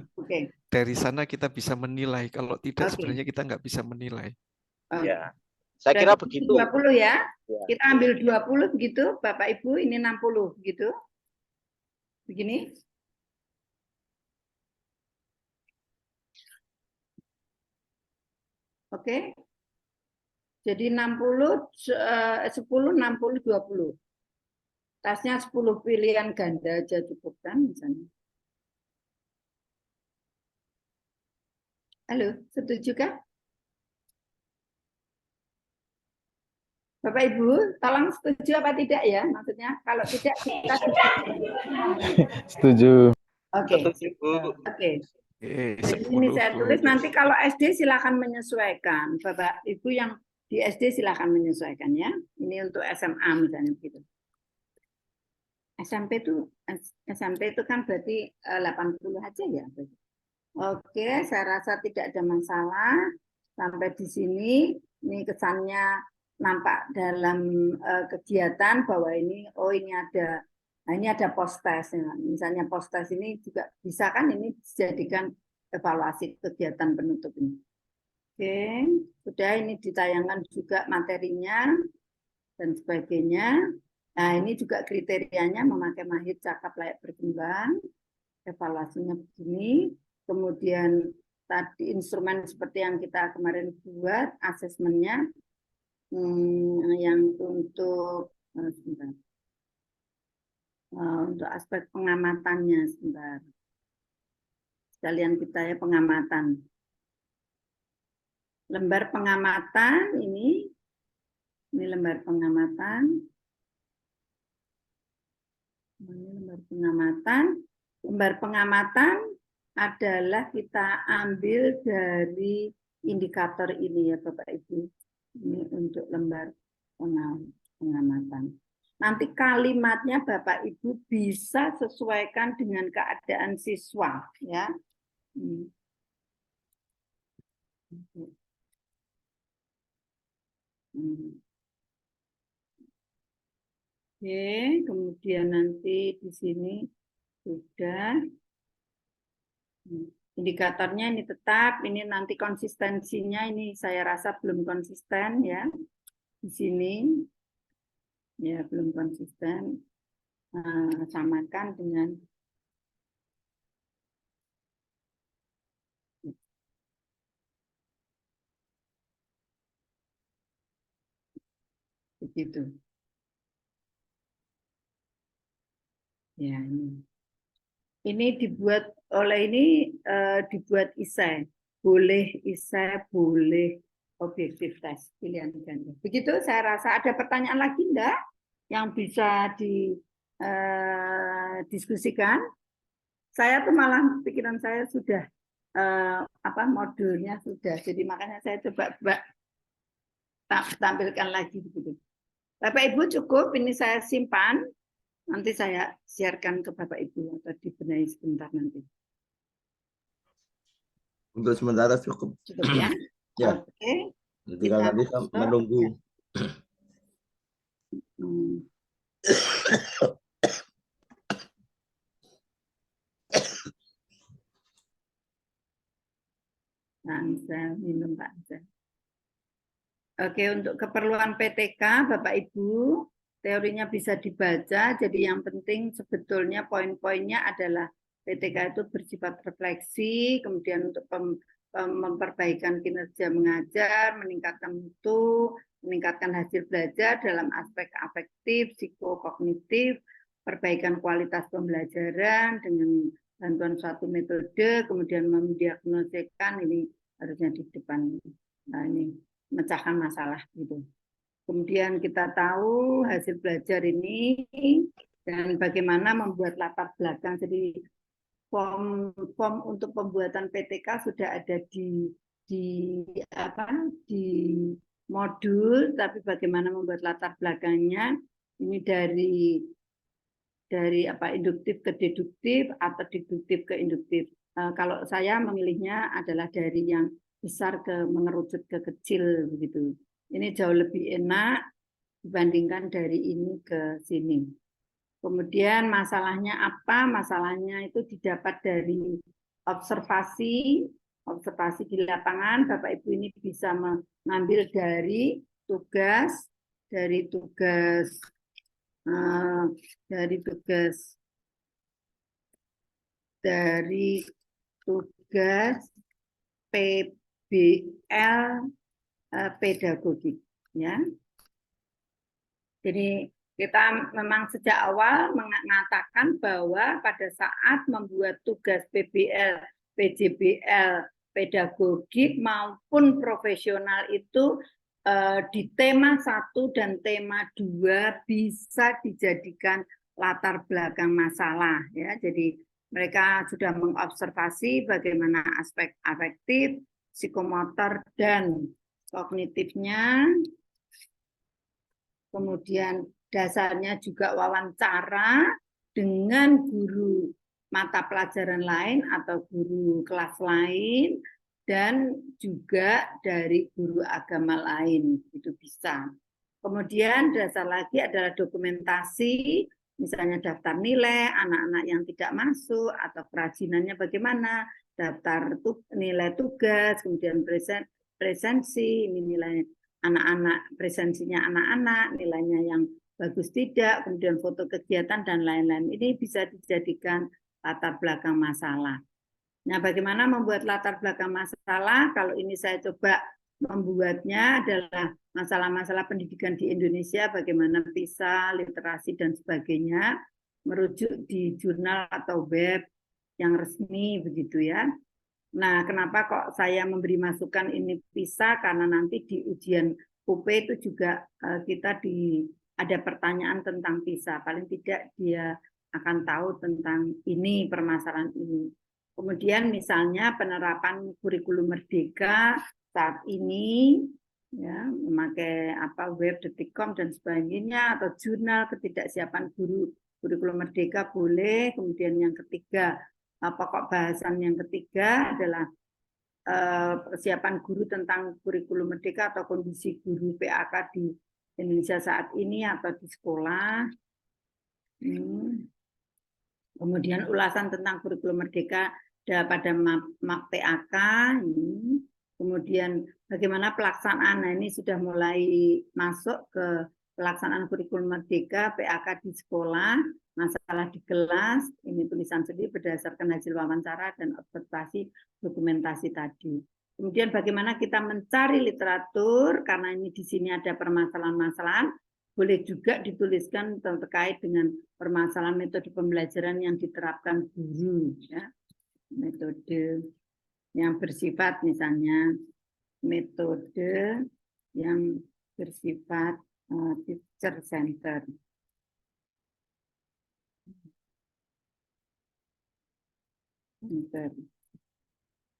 dari sana kita bisa menilai. Kalau tidak sebenarnya kita nggak bisa menilai. Ya, saya kira begitu. 20 ya, kita ambil 20 begitu, Bapak Ibu ini 60 gitu. Begini. Oke. Jadi 60, 10, 60, 20. Tasnya 10 pilihan ganda aja cukup kan misalnya. Halo, setuju kah? Bapak Ibu, tolong setuju apa tidak ya? Maksudnya kalau tidak kita setuju. Oke. Oke. Jadi ini saya tulis nanti kalau SD silakan menyesuaikan. Bapak Ibu yang di SD silakan menyesuaikan ya. Ini untuk SMA misalnya begitu. SMP itu kan berarti 80 aja ya. Oke, saya rasa tidak ada masalah sampai di sini. Ini kesannya nampak dalam kegiatan bahwa ini ada post test. Misalnya post test ini juga bisa kan ini dijadikan evaluasi kegiatan penutup ini. Oke, sudah ini ditayangkan juga materinya dan sebagainya. Nah, ini juga kriterianya memakai mahir cakap layak berkembang. Evaluasinya begini. Kemudian tadi instrumen seperti yang kita kemarin buat, asesmennya yang untuk untuk aspek pengamatannya sebentar. Sekalian kita ya pengamatan. Lembar pengamatan ini lembar pengamatan. Lembar pengamatan adalah kita ambil dari indikator ini ya Bapak Ibu. Ini untuk lembar pengamatan. Nanti kalimatnya Bapak Ibu bisa sesuaikan dengan keadaan siswa ya. Oke, kemudian nanti di sini sudah indikatornya ini tetap, ini nanti konsistensinya ini saya rasa belum konsisten ya di sini ya belum konsisten. Samakan dengan begitu. Ya, ini dibuat oleh dibuat isai, boleh isai, boleh objektif tes pilihan ganda. Begitu saya rasa. Ada pertanyaan lagi enggak yang bisa diskusikan? Saya tuh malah pikiran saya sudah modulnya sudah, jadi makanya saya coba tampilkan lagi begitu. Bapak Ibu cukup, ini saya simpan. Nanti saya siarkan ke Bapak Ibu atau dibenahi sebentar nanti. Untuk sementara cukup. Cukup ya? Ya. Oke. Nanti kalau nanti menunggu. Saya minum Pak. Oke, untuk keperluan PTK, Bapak Ibu, teorinya bisa dibaca, jadi yang penting sebetulnya poin-poinnya adalah PTK itu bersifat refleksi, kemudian untuk memperbaikan kinerja mengajar, meningkatkan mutu, meningkatkan hasil belajar dalam aspek afektif, psikokognitif, perbaikan kualitas pembelajaran dengan bantuan suatu metode, kemudian mendiagnosekan, ini harusnya di depan, nah ini memecahkan masalah gitu. Kemudian kita tahu hasil belajar ini dan bagaimana membuat latar belakang. Jadi form untuk pembuatan PTK sudah ada di modul, tapi bagaimana membuat latar belakangnya ini dari induktif ke deduktif atau deduktif ke induktif. Kalau saya memilihnya adalah dari yang besar ke mengerucut ke kecil begitu. Ini jauh lebih enak dibandingkan dari ini ke sini. Kemudian masalahnya apa? Masalahnya itu didapat dari observasi di lapangan. Bapak Ibu ini bisa mengambil dari tugas PBL pedagogik ya. Jadi kita memang sejak awal mengatakan bahwa pada saat membuat tugas PBL, PJBL pedagogik maupun profesional itu di tema 1 dan tema 2 bisa dijadikan latar belakang masalah ya. Jadi mereka sudah mengobservasi bagaimana aspek afektif, psikomotor dan kognitifnya. Kemudian dasarnya juga wawancara dengan guru mata pelajaran lain atau guru kelas lain dan juga dari guru agama lain, itu bisa. Kemudian dasar lagi adalah dokumentasi, misalnya daftar nilai anak-anak yang tidak masuk atau kerajinannya bagaimana, daftar nilai tugas, kemudian presensi, ini nilai anak-anak, presensinya anak-anak, nilainya yang bagus tidak, kemudian foto kegiatan dan lain-lain. Ini bisa dijadikan latar belakang masalah. Nah, bagaimana membuat latar belakang masalah? Kalau ini saya coba membuatnya adalah masalah-masalah pendidikan di Indonesia, bagaimana PISA, literasi, dan sebagainya, merujuk di jurnal atau web yang resmi, begitu ya. Nah, kenapa kok saya memberi masukan ini PISA? Karena nanti di ujian UP itu juga kita ada pertanyaan tentang PISA. Paling tidak dia akan tahu tentang ini, permasalahan ini. Kemudian misalnya penerapan kurikulum merdeka saat ini, ya, memakai web.com dan sebagainya, atau jurnal ketidaksiapan guru kurikulum merdeka boleh. Kemudian yang ketiga, pokok bahasan yang ketiga adalah persiapan guru tentang kurikulum merdeka atau kondisi guru PAK di Indonesia saat ini atau di sekolah. Kemudian ulasan tentang kurikulum merdeka pada MAP PAK. Kemudian bagaimana pelaksanaan, nah ini sudah mulai masuk ke pelaksanaan kurikulum merdeka PAK di sekolah, masalah di kelas, ini tulisan sendiri berdasarkan hasil wawancara dan observasi dokumentasi tadi. Kemudian bagaimana kita mencari literatur, karena ini di sini ada permasalahan-masalahan, boleh juga dituliskan terkait dengan permasalahan metode pembelajaran yang diterapkan guru, ya. Metode yang bersifat misalnya metode yang bersifat teacher center.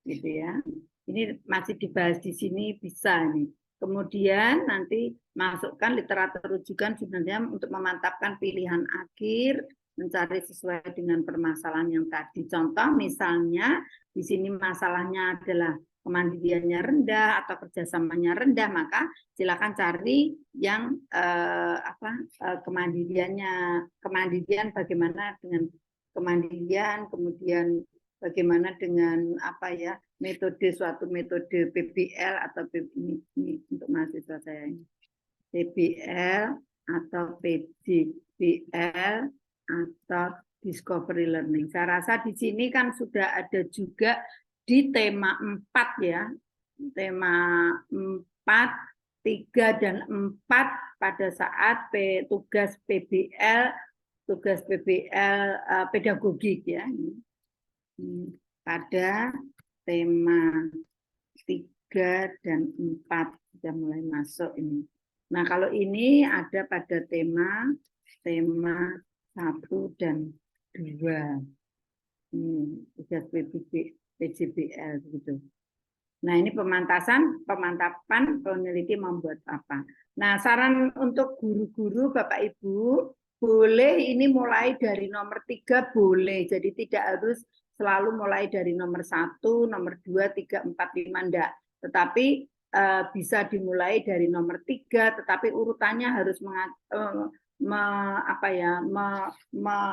Gitu ya. Ini masih dibahas di sini bisa nih. Kemudian nanti masukkan literatur rujukan sebenarnya untuk memantapkan pilihan akhir, mencari sesuai dengan permasalahan yang tadi. Contoh misalnya di sini masalahnya adalah kemandiriannya rendah atau kerjasamanya rendah, maka silakan cari yang kemandirian bagaimana dengan kemandirian, kemudian bagaimana dengan suatu metode PBL atau ini untuk mahasiswa saya ini. PBL atau PJBL atau Discovery Learning. Saya rasa di sini kan sudah ada juga di tema 4 ya. Tema 4, 3 dan 4 pada saat tugas PBL pedagogik ya. Pada tema 3 dan 4 sudah mulai masuk ini. Nah, kalau ini ada pada tema 1 dan 2. Tugas PJBL gitu. Nah, ini pemantapan peneliti membuat apa. Nah, saran untuk guru-guru Bapak Ibu, boleh ini mulai dari nomor 3 boleh. Jadi tidak harus selalu mulai dari nomor 1, nomor 2, 3, 4, 5 enggak. Tetapi bisa dimulai dari nomor 3, tetapi urutannya harus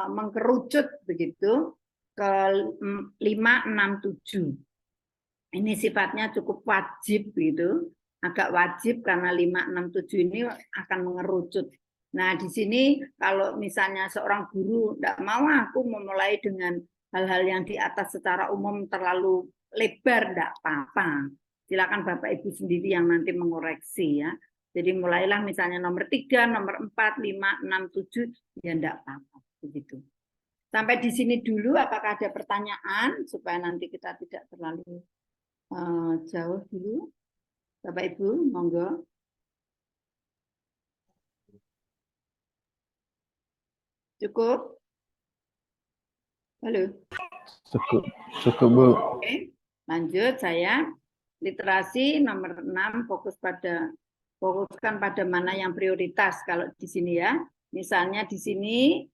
mengkerucut begitu ke 5, 6, 7. Ini sifatnya cukup wajib gitu, agak wajib karena 5, 6, 7 ini akan mengerucut. Nah, di sini kalau misalnya seorang guru tidak mau aku memulai dengan hal-hal yang di atas secara umum terlalu lebar, tidak apa-apa. Silakan Bapak Ibu sendiri yang nanti mengoreksi ya. Jadi mulailah misalnya nomor 3, nomor 4, 5, 6, 7, ya tidak apa-apa. Begitu. Sampai di sini dulu, apakah ada pertanyaan supaya nanti kita tidak terlalu jauh dulu. Bapak Ibu, monggo. Cukup? Halo. Cukup Bu. Oke, lanjut saya. Literasi nomor 6 fokuskan pada mana yang prioritas kalau di sini ya. Misalnya di sini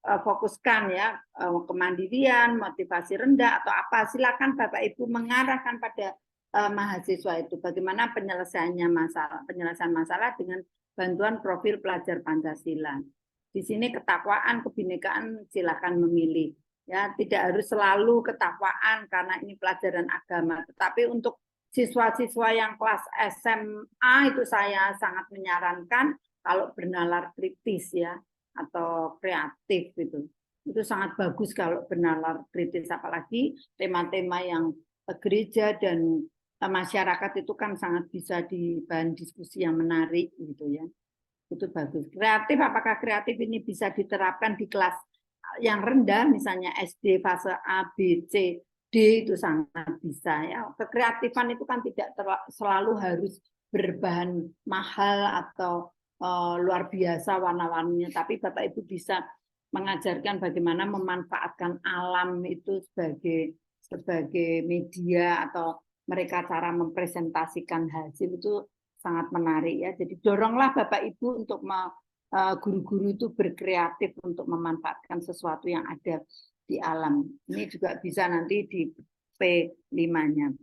fokuskan ya kemandirian, motivasi rendah atau apa. Silakan Bapak Ibu mengarahkan pada mahasiswa itu bagaimana penyelesaian masalah dengan bantuan profil pelajar Pancasila. Di sini ketakwaan, kebinekaan silakan memilih. Ya, tidak harus selalu ketakwaan karena ini pelajaran agama, tetapi untuk siswa-siswa yang kelas SMA itu saya sangat menyarankan kalau bernalar kritis ya atau kreatif gitu. Itu sangat bagus kalau bernalar kritis, apalagi tema-tema yang gereja dan masyarakat itu kan sangat bisa di bahan diskusi yang menarik gitu ya. Itu bagus. Kreatif, apakah kreatif ini bisa diterapkan di kelas yang rendah, misalnya SD fase A, B, C, D itu sangat bisa ya. Kekreatifan itu kan tidak selalu harus berbahan mahal atau luar biasa warna-warninya, tapi Bapak Ibu bisa mengajarkan bagaimana memanfaatkan alam itu sebagai media atau mereka cara mempresentasikan hasil itu sangat menarik ya. Jadi doronglah Bapak Ibu untuk guru-guru itu berkreatif untuk memanfaatkan sesuatu yang ada di alam. Ini juga bisa nanti P5-nya.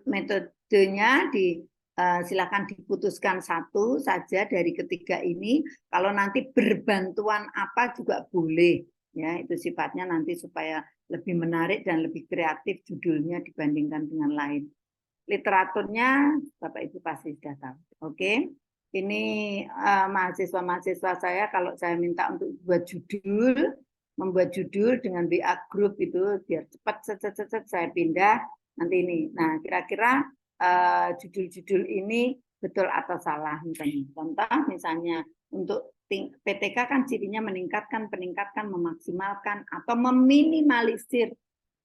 Metodenya silakan diputuskan satu saja dari ketiga ini. Kalau nanti berbantuan apa juga boleh, ya itu sifatnya nanti supaya lebih menarik dan lebih kreatif judulnya dibandingkan dengan lain. Literaturnya Bapak Ibu pasti sudah tahu. Oke, ini mahasiswa-mahasiswa saya kalau saya minta untuk membuat judul dengan WA group itu biar cepat saya pindah nanti ini. Nah, kira-kira judul-judul ini betul atau salah misalnya. Contoh misalnya untuk PTK kan cirinya meningkatkan, memaksimalkan atau meminimalisir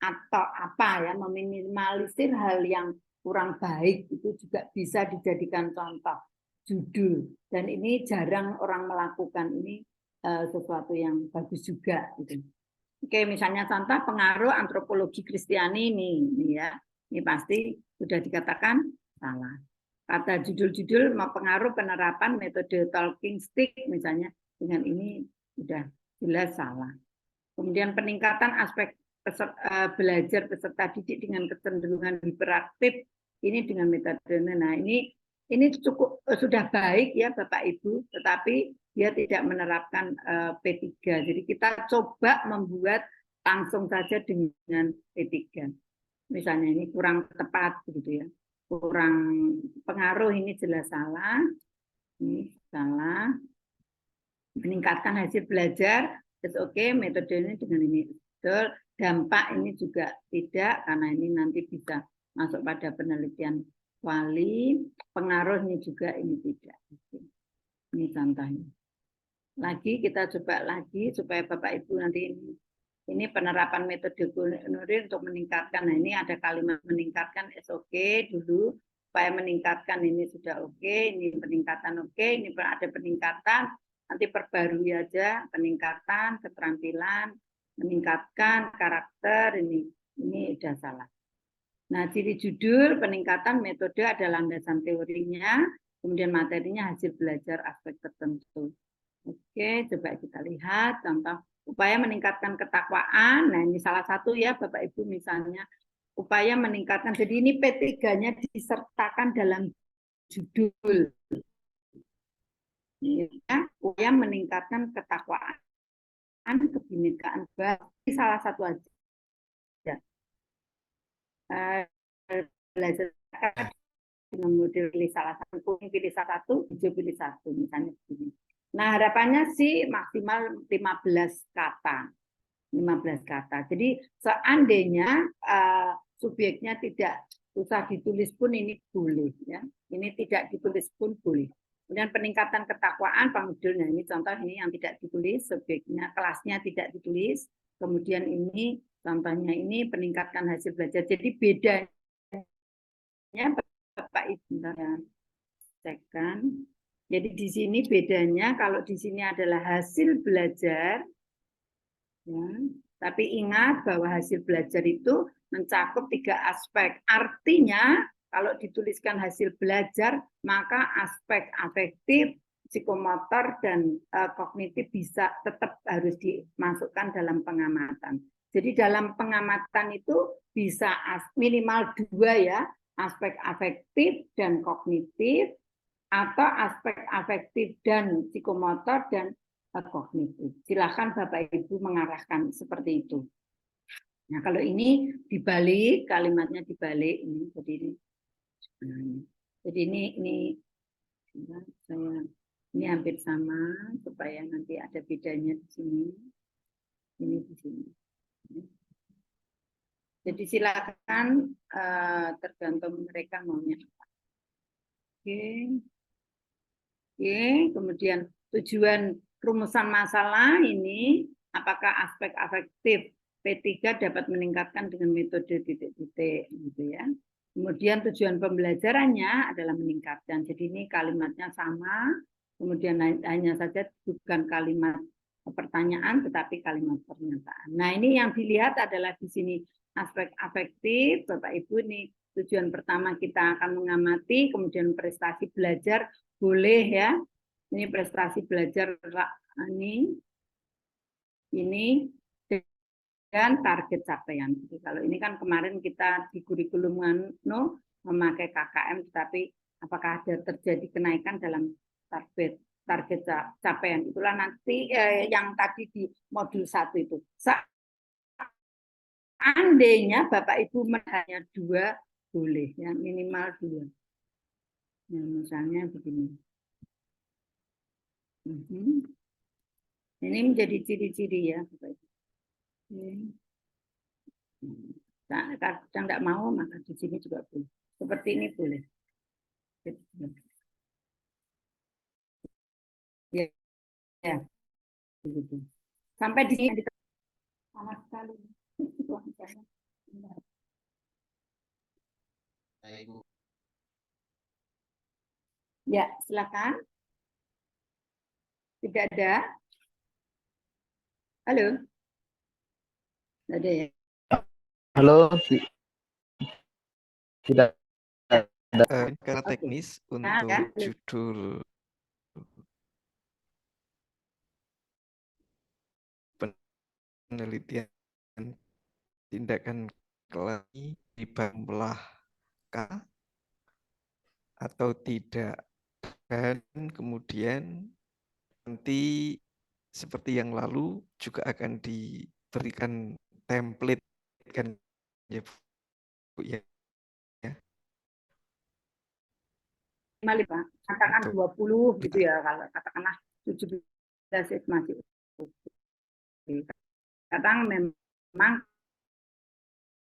atau apa ya, meminimalisir hal yang kurang baik itu juga bisa dijadikan contoh judul. Dan ini jarang orang melakukan ini sesuatu yang bagus juga gitu. Oke, misalnya contoh pengaruh antropologi Kristiani ini ya. Ini pasti sudah dikatakan salah. Kata judul-judul pengaruh penerapan metode talking stick misalnya dengan ini sudah jelas salah. Kemudian peningkatan aspek belajar peserta didik dengan kecenderungan hiperaktif ini dengan metode. Nah, ini cukup sudah baik ya Bapak Ibu, tetapi dia tidak menerapkan P3. Jadi kita coba membuat langsung saja dengan P3. Misalnya ini kurang tepat begitu ya. Kurang pengaruh ini jelas salah. Ini salah. Meningkatkan hasil belajar, oke, metode ini dengan ini betul. Dampak ini juga tidak karena ini nanti bisa masuk pada penelitian wali. Pengaruh ini juga ini tidak. Ini contohnya. Lagi kita coba lagi supaya Bapak Ibu nanti ini penerapan metode Nurin untuk meningkatkan. Nah, ini ada kalimat meningkatkan SOK dulu supaya meningkatkan ini sudah oke, ini peningkatan oke, ini ada peningkatan, nanti perbarui aja peningkatan keterampilan, meningkatkan karakter ini sudah salah. Nah, ciri judul peningkatan metode ada landasan teorinya, kemudian materinya hasil belajar aspek tertentu. Oke, coba kita lihat contoh upaya meningkatkan ketakwaan. Nah, ini salah satu ya Bapak Ibu misalnya upaya meningkatkan. Jadi ini P3-nya disertakan dalam judul. Ya, upaya meningkatkan ketakwaan, kebinekaan. Salah satu aja. Belajar dengan model pilih salah satu, pilih satu, hijau pilih satu misalnya begini. Nah, harapannya sih maksimal 15 kata. 15 kata. Jadi seandainya subjeknya tidak usah ditulis pun ini boleh ya. Ini tidak ditulis pun boleh. Kemudian peningkatan ketakwaan pemudulnya ini contoh ini yang tidak ditulis subjeknya, kelasnya tidak ditulis. Kemudian ini contohnya ini peningkatkan hasil belajar. Jadi bedanya Bapak Ibu ya. Cekkan. Jadi di sini bedanya kalau di sini adalah hasil belajar, ya, tapi ingat bahwa hasil belajar itu mencakup 3 aspek. Artinya kalau dituliskan hasil belajar maka aspek afektif, psikomotor dan kognitif bisa tetap harus dimasukkan dalam pengamatan. Jadi dalam pengamatan itu bisa minimal 2 ya, aspek afektif dan kognitif, atau aspek afektif dan psikomotor dan kognitif. Silakan Bapak Ibu mengarahkan seperti itu. Nah, kalau ini dibalik, kalimatnya dibalik ini. Jadi ini saya ini hampir sama supaya nanti ada bedanya di sini. Ini di sini. Jadi silakan tergantung mereka maunya apa. Oke, kemudian tujuan rumusan masalah ini, apakah aspek afektif P3 dapat meningkatkan dengan metode titik-titik, gitu ya. Kemudian tujuan pembelajarannya adalah meningkatkan. Jadi ini kalimatnya sama, kemudian hanya saja bukan kalimat pertanyaan, tetapi kalimat pernyataan. Nah, ini yang dilihat adalah di sini aspek afektif, Bapak Ibu ini tujuan pertama kita akan mengamati, kemudian prestasi belajar boleh ya. Ini prestasi belajar ini target capaian. Jadi kalau ini kan kemarin kita di kurikulum memakai KKM, tetapi apakah ada terjadi kenaikan dalam target capaian? Itulah nanti yang tadi di modul 1 itu. Seandainya Bapak Ibu hanya 2 boleh, ya minimal 2. Ya, misalnya begini. Ini menjadi ciri-ciri ya Bapak Ibu. Nah, kadang tidak mau, maka di sini juga boleh. Seperti ini boleh. Ya, ya. Begitu. Sampai di sini panas sekali. Ya, silakan. Tidak ada? Halo? Tidak ada ya? Halo, tidak ada. Karena teknis untuk judul penelitian tindakan kelamin di belah K atau tidak, dan kemudian nanti seperti yang lalu juga akan diberikan template kan ya Bu ya. Katakan 20 gitu ya, kalau katakanlah 17 itu masih kadang memang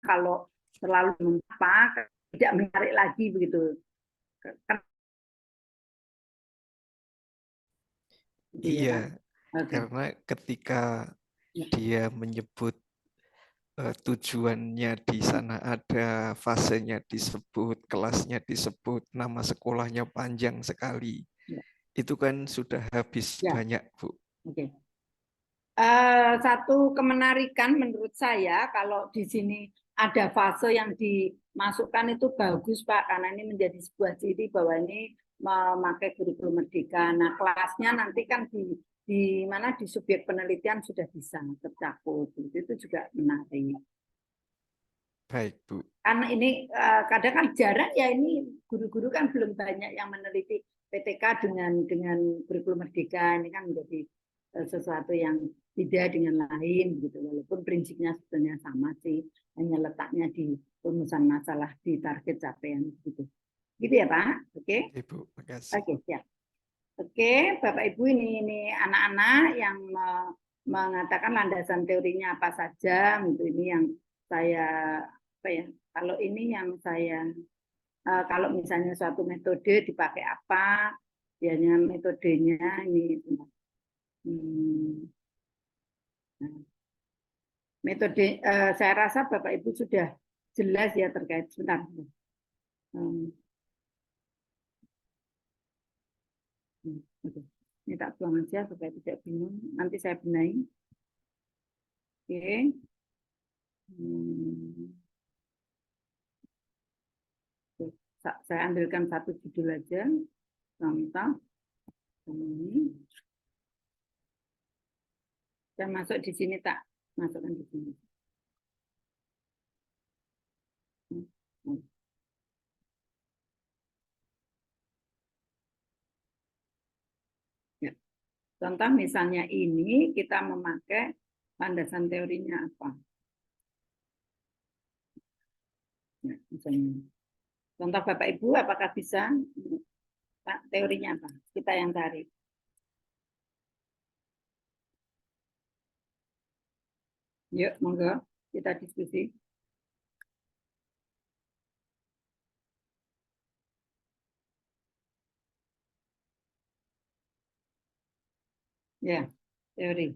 kalau terlalu mengapa tidak menarik lagi begitu. Iya, karena ketika dia menyebut tujuannya di sana ada, fasenya disebut, kelasnya disebut, nama sekolahnya panjang sekali. Itu kan sudah habis banyak, Bu. Oke. Satu kemenarikan menurut saya kalau di sini ada fase yang dimasukkan itu bagus Pak, karena ini menjadi sebuah ciri bahwa ini memakai kurikulum merdeka. Nah, kelasnya nanti kan di mana di subjek penelitian sudah bisa tercakup, itu juga menarik. Baik Bu. Karena ini kadang kan jarang ya, ini guru-guru kan belum banyak yang meneliti PTK dengan kurikulum merdeka. Ini kan menjadi sesuatu yang beda dengan lain gitu, walaupun prinsipnya sebenarnya sama sih, hanya letaknya di rumusan masalah di target capaian gitu. Gitu ya Pak? Oke. Ibu, makasih. Oke, siap. Oke, Bapak Ibu, ini anak-anak yang mengatakan landasan teorinya apa saja, itu ini yang saya apa ya? Kalau ini yang saya kalau misalnya suatu metode dipakai apa, biasanya metodenya ini metode saya rasa Bapak Ibu sudah jelas ya terkait sebentar. Ini tak buang aja supaya tidak bingung. Nanti saya benahi. Oke. Saya ambilkan satu judul aja. Contoh. Ini. Saya masuk di sini, tak masukkan di sini. Ya. Contoh misalnya ini kita memakai landasan teorinya apa? Ya, misalnya. Contoh Bapak Ibu, apakah bisa? Teorinya apa? Kita yang cari. Yuk, monggo kita diskusi. Ya, teori.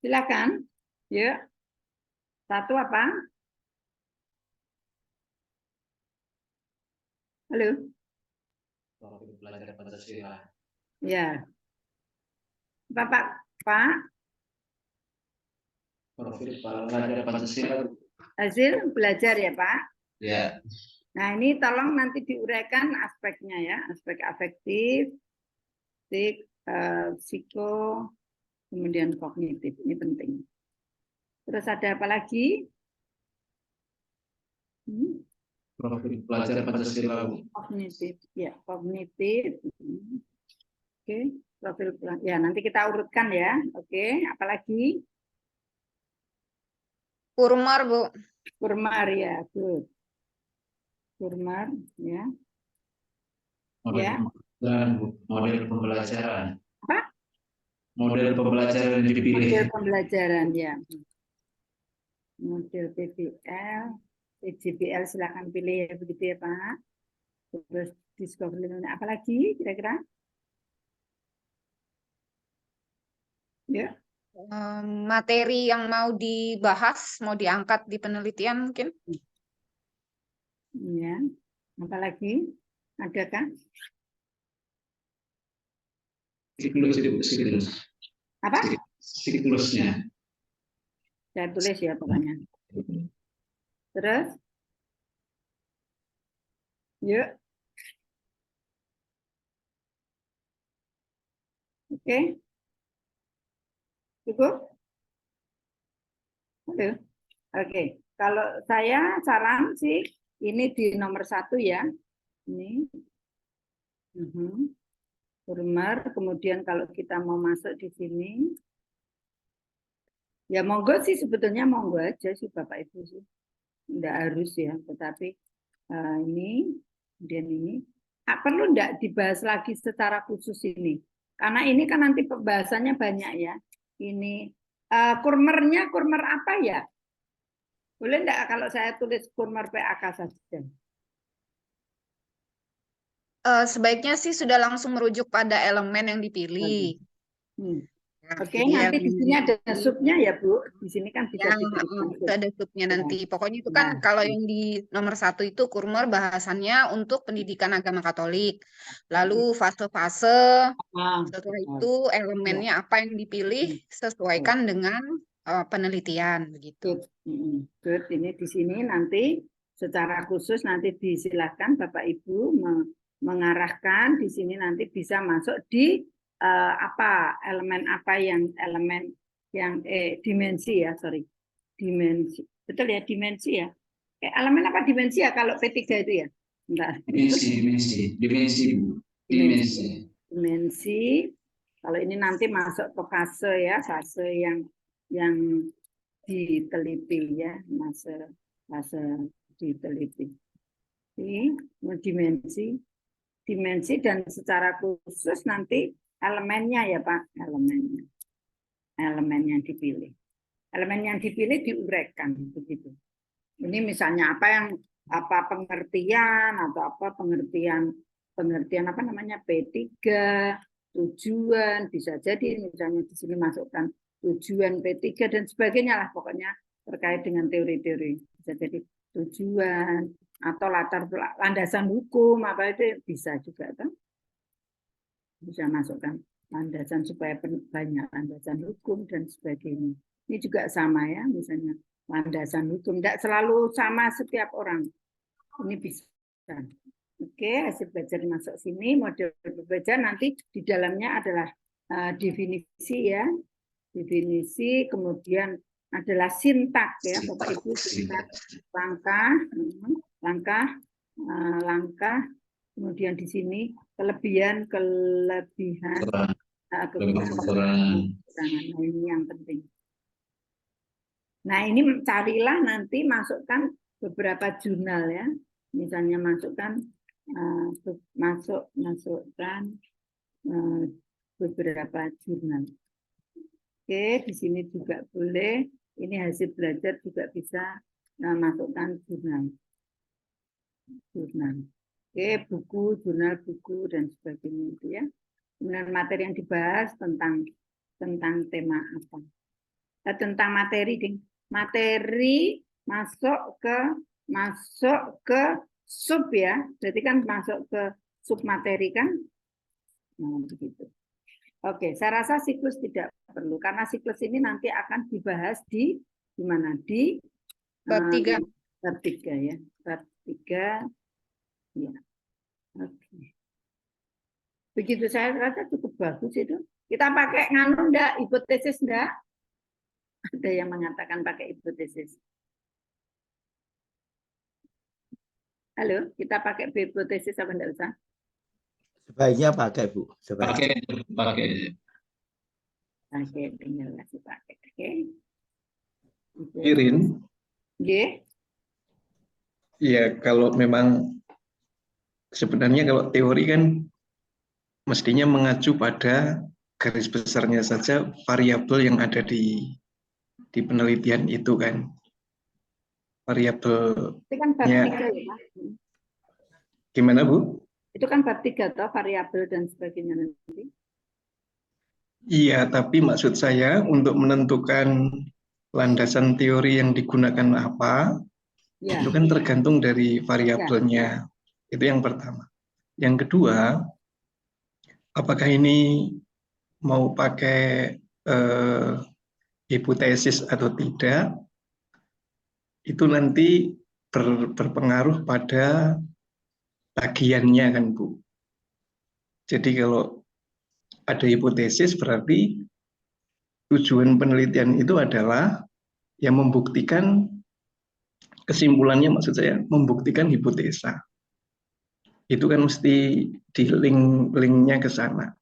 Silakan. Yuk. Satu apa? Halo. Belajar Pancasila. Ya. Bapak, Pak, Profil pelajar Pancasila. hasil belajar ya Pak? Ya. Nah ini tolong nanti diuraikan aspeknya ya, aspek afektif, psiko, kemudian kognitif, ini penting. Terus ada apa lagi? Profil pelajar Pancasila. Kognitif, ya kognitif. Oke, profil ya nanti kita urutkan ya. Oke, apalagi? Kurmar, Bu. Kurmar ya, good. Kurmar ya. Model pembelajaran. Apa? Model pembelajaran yang dipilih. Model pembelajaran ya. Model PBL, PJBL silakan pilih ya begitu ya Pak. Terus discovery apa lagi kira-kira? Ya. Materi yang mau dibahas, mau diangkat di penelitian mungkin? Ya. Apa lagi? Adakah? Siklus. Apa? Siklusnya. Saya tulis ya pokoknya. Terus? Yuk. Oke. Cukup? Halo. Oke. Kalau saya saran sih ini di nomor 1 ya. Ini. Kurmar. Kemudian kalau kita mau masuk di sini. Ya monggo sih sebetulnya monggo aja sih Bapak Ibu sih. Enggak harus ya. Tetapi ini. Kemudian ini. Perlu enggak dibahas lagi secara khusus ini? Karena ini kan nanti pembahasannya banyak ya. Ini kurmernya kurmer apa ya? Boleh enggak kalau saya tulis kurmer PAK saja? Sebaiknya sih sudah langsung merujuk pada elemen yang dipilih. Oke, nanti di sini ada subnya ya Bu. Di sini kan bisa ada subnya nanti. Pokoknya itu kan kalau yang di nomor 1 itu kurmer bahasannya untuk pendidikan agama Katolik. Lalu fase-fase, setelah itu elemennya apa yang dipilih sesuaikan dengan penelitian begitu. Good. Ini di sini nanti secara khusus nanti disilahkan Bapak Ibu mengarahkan di sini nanti bisa masuk di elemen yang dimensi ya, dimensi, betul ya dimensi ya, elemen apa dimensi ya kalau P3 itu ya, enggak. Dimensi. Kalau ini nanti masuk ke fase ya, fase yang diteliti ya, fase diteliti. Dimensi dan secara khusus nanti elemennya ya Pak, elemen yang dipilih. Elemen yang dipilih diuraikan begitu. Ini misalnya apa pengertian atau apa pengertian apa namanya P3, tujuan, bisa jadi misalnya di sini masukkan tujuan P3 dan sebagainya lah pokoknya terkait dengan teori-teori. Bisa jadi tujuan atau landasan hukum apa itu bisa juga kan? Bisa masukkan landasan supaya banyak landasan hukum dan sebagainya. Ini juga sama ya, misalnya landasan hukum tidak selalu sama setiap orang. Ini bisa. Oke, hasil belajar masuk sini, model belajar nanti di dalamnya adalah definisi ya, definisi, kemudian adalah sintak ya, Bapak Ibu, sintak langkah, kemudian di sini kelebihan, kekurangan. Ini yang penting. Nah ini carilah nanti masukkan beberapa jurnal ya, misalnya masukkan beberapa jurnal. Oke, di sini juga boleh. Ini hasil belajar juga bisa masukkan jurnal. Oke, buku, jurnal buku dan sebagainya itu ya. Kemudian materi yang dibahas tentang tema apa? Tentang materi, ding. Materi masuk ke sub ya. Berarti kan masuk ke sub materi kan? Nah, begitu. Oke, saya rasa siklus tidak perlu karena siklus ini nanti akan dibahas di mana? Di Bab 3. Bab 3 ya. Bab 3. Ya. Oke. Begitu saya rasa cukup bagus itu. Kita pakai nganu enggak, hipotesis enggak? Ada yang mengatakan pakai hipotesis. Halo, kita pakai hipotesis apa enggak usah? Sebaiknya pakai, Bu. Sebaiknya. Pakai. Pakai, tinggal kasih pakai. Oke. Irin, Oke. ya kalau memang sebenarnya kalau teori kan mestinya mengacu pada garis besarnya saja variabel yang ada di penelitian itu kan. Variabel Itu kan bab 3 ya, Pak. gimana, Bu? Itu kan bab 3 atau variabel dan sebagainya nanti. Iya, tapi maksud saya untuk menentukan landasan teori yang digunakan apa, Ya. itu kan tergantung dari variabelnya. Itu yang pertama. Yang kedua, apakah ini mau pakai hipotesis atau tidak, itu nanti berpengaruh pada bagiannya kan, Bu. Jadi kalau ada hipotesis berarti tujuan penelitian itu adalah yang membuktikan kesimpulannya, maksud saya membuktikan hipotesa. Itu kan mesti di linknya ke sana.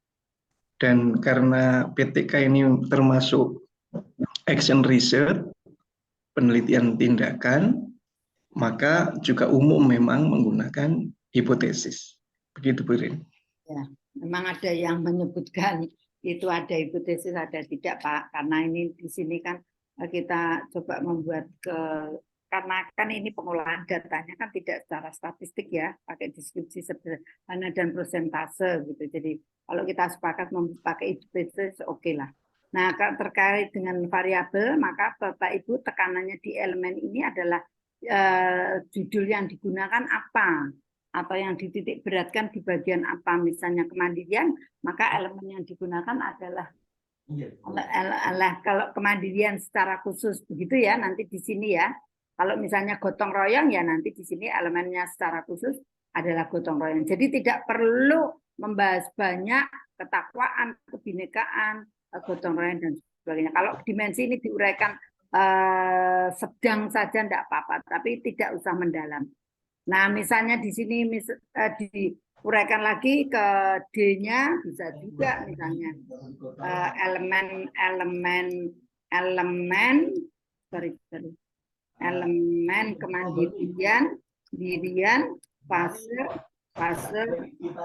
Dan karena PTK ini termasuk action research, penelitian tindakan, maka juga umum memang menggunakan hipotesis. Begitu, Bu Rin. Ya, memang ada yang menyebutkan itu ada hipotesis, ada tidak, Pak. Karena ini di sini kan kita coba membuat karena kan ini pengolahan datanya kan tidak secara statistik ya, pakai deskripsi sederhana dan persentase gitu. Jadi kalau kita sepakat memakai hipotesis, oke lah. Nah, terkait dengan variabel, maka Bapak Ibu tekanannya di elemen ini adalah judul yang digunakan apa, atau yang dititik beratkan di bagian apa, misalnya kemandirian, maka elemen yang digunakan adalah kalau kemandirian secara khusus begitu ya, nanti di sini ya. Kalau misalnya gotong royong ya nanti di sini elemennya secara khusus adalah gotong royong. Jadi tidak perlu membahas banyak ketakwaan, kebinekaan, gotong royong dan sebagainya. Kalau dimensi ini diuraikan sedang saja tidak apa-apa, tapi tidak usah mendalam. Nah, misalnya di sini diuraikan lagi ke D-nya bisa juga misalnya elemen kemandirian, dirian, fase,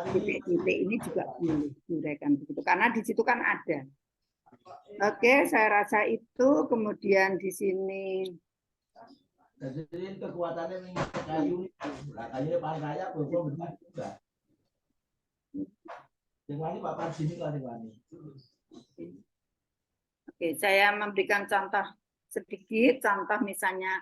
titik-titik ini juga boleh diuraikan begitu karena di situ kan ada. Oke, saya rasa itu. Kemudian di sini kekuatannya kayu kayunya paling kaya juga. Yang lain Pak Parjini lah yang Oke, saya memberikan contoh sedikit, contoh misalnya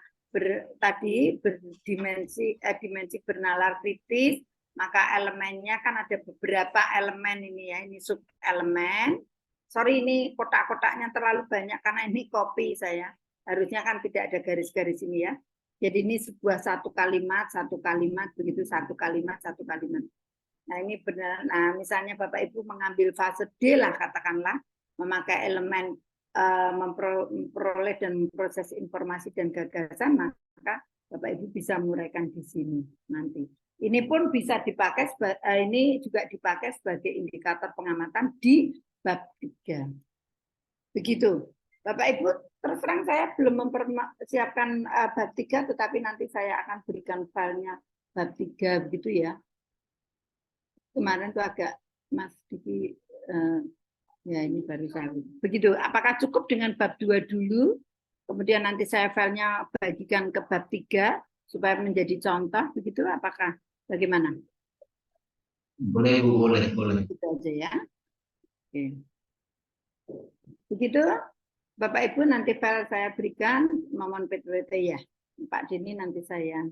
tadi berdimensi dimensi bernalar kritis, maka elemennya kan ada beberapa elemen ini ya, ini sub elemen. Sorry ini kotak-kotaknya terlalu banyak karena ini copy saya. Harusnya kan tidak ada garis-garis ini ya. Jadi ini sebuah satu kalimat, begitu satu kalimat. Nah ini benar. Nah misalnya Bapak Ibu mengambil fase D lah katakanlah, memakai elemen memperoleh dan memproses informasi dan gagasan, maka Bapak Ibu bisa menguraikan di sini nanti. Ini pun bisa dipakai, ini juga dipakai sebagai indikator pengamatan di bab 3. Begitu. Bapak Ibu, terus terang saya belum mempersiapkan bab 3, tetapi nanti saya akan berikan filenya bab 3 begitu ya. Kemarin itu agak Mas Diki, ya ini baru saya. Begitu, apakah cukup dengan bab 2 dulu, kemudian nanti saya filenya bagikan ke bab 3, supaya menjadi contoh, begitu, apakah bagaimana? Boleh, Bu, boleh. Itu aja ya. Oke. Begitu, Bapak Ibu, nanti file saya berikan, mohon PPT ya. Pak Dini nanti saya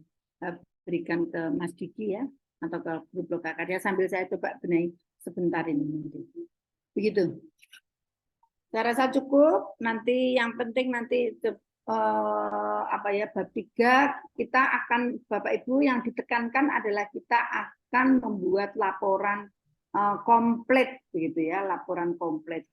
berikan ke Mas Diki ya, atau ke grup Lokakarya sambil saya coba benahi sebentar ini. Begitu. Saya rasa cukup. Nanti yang penting nanti bab 3 kita akan, Bapak Ibu, yang ditekankan adalah kita akan membuat laporan komplit, begitu ya, laporan komplit.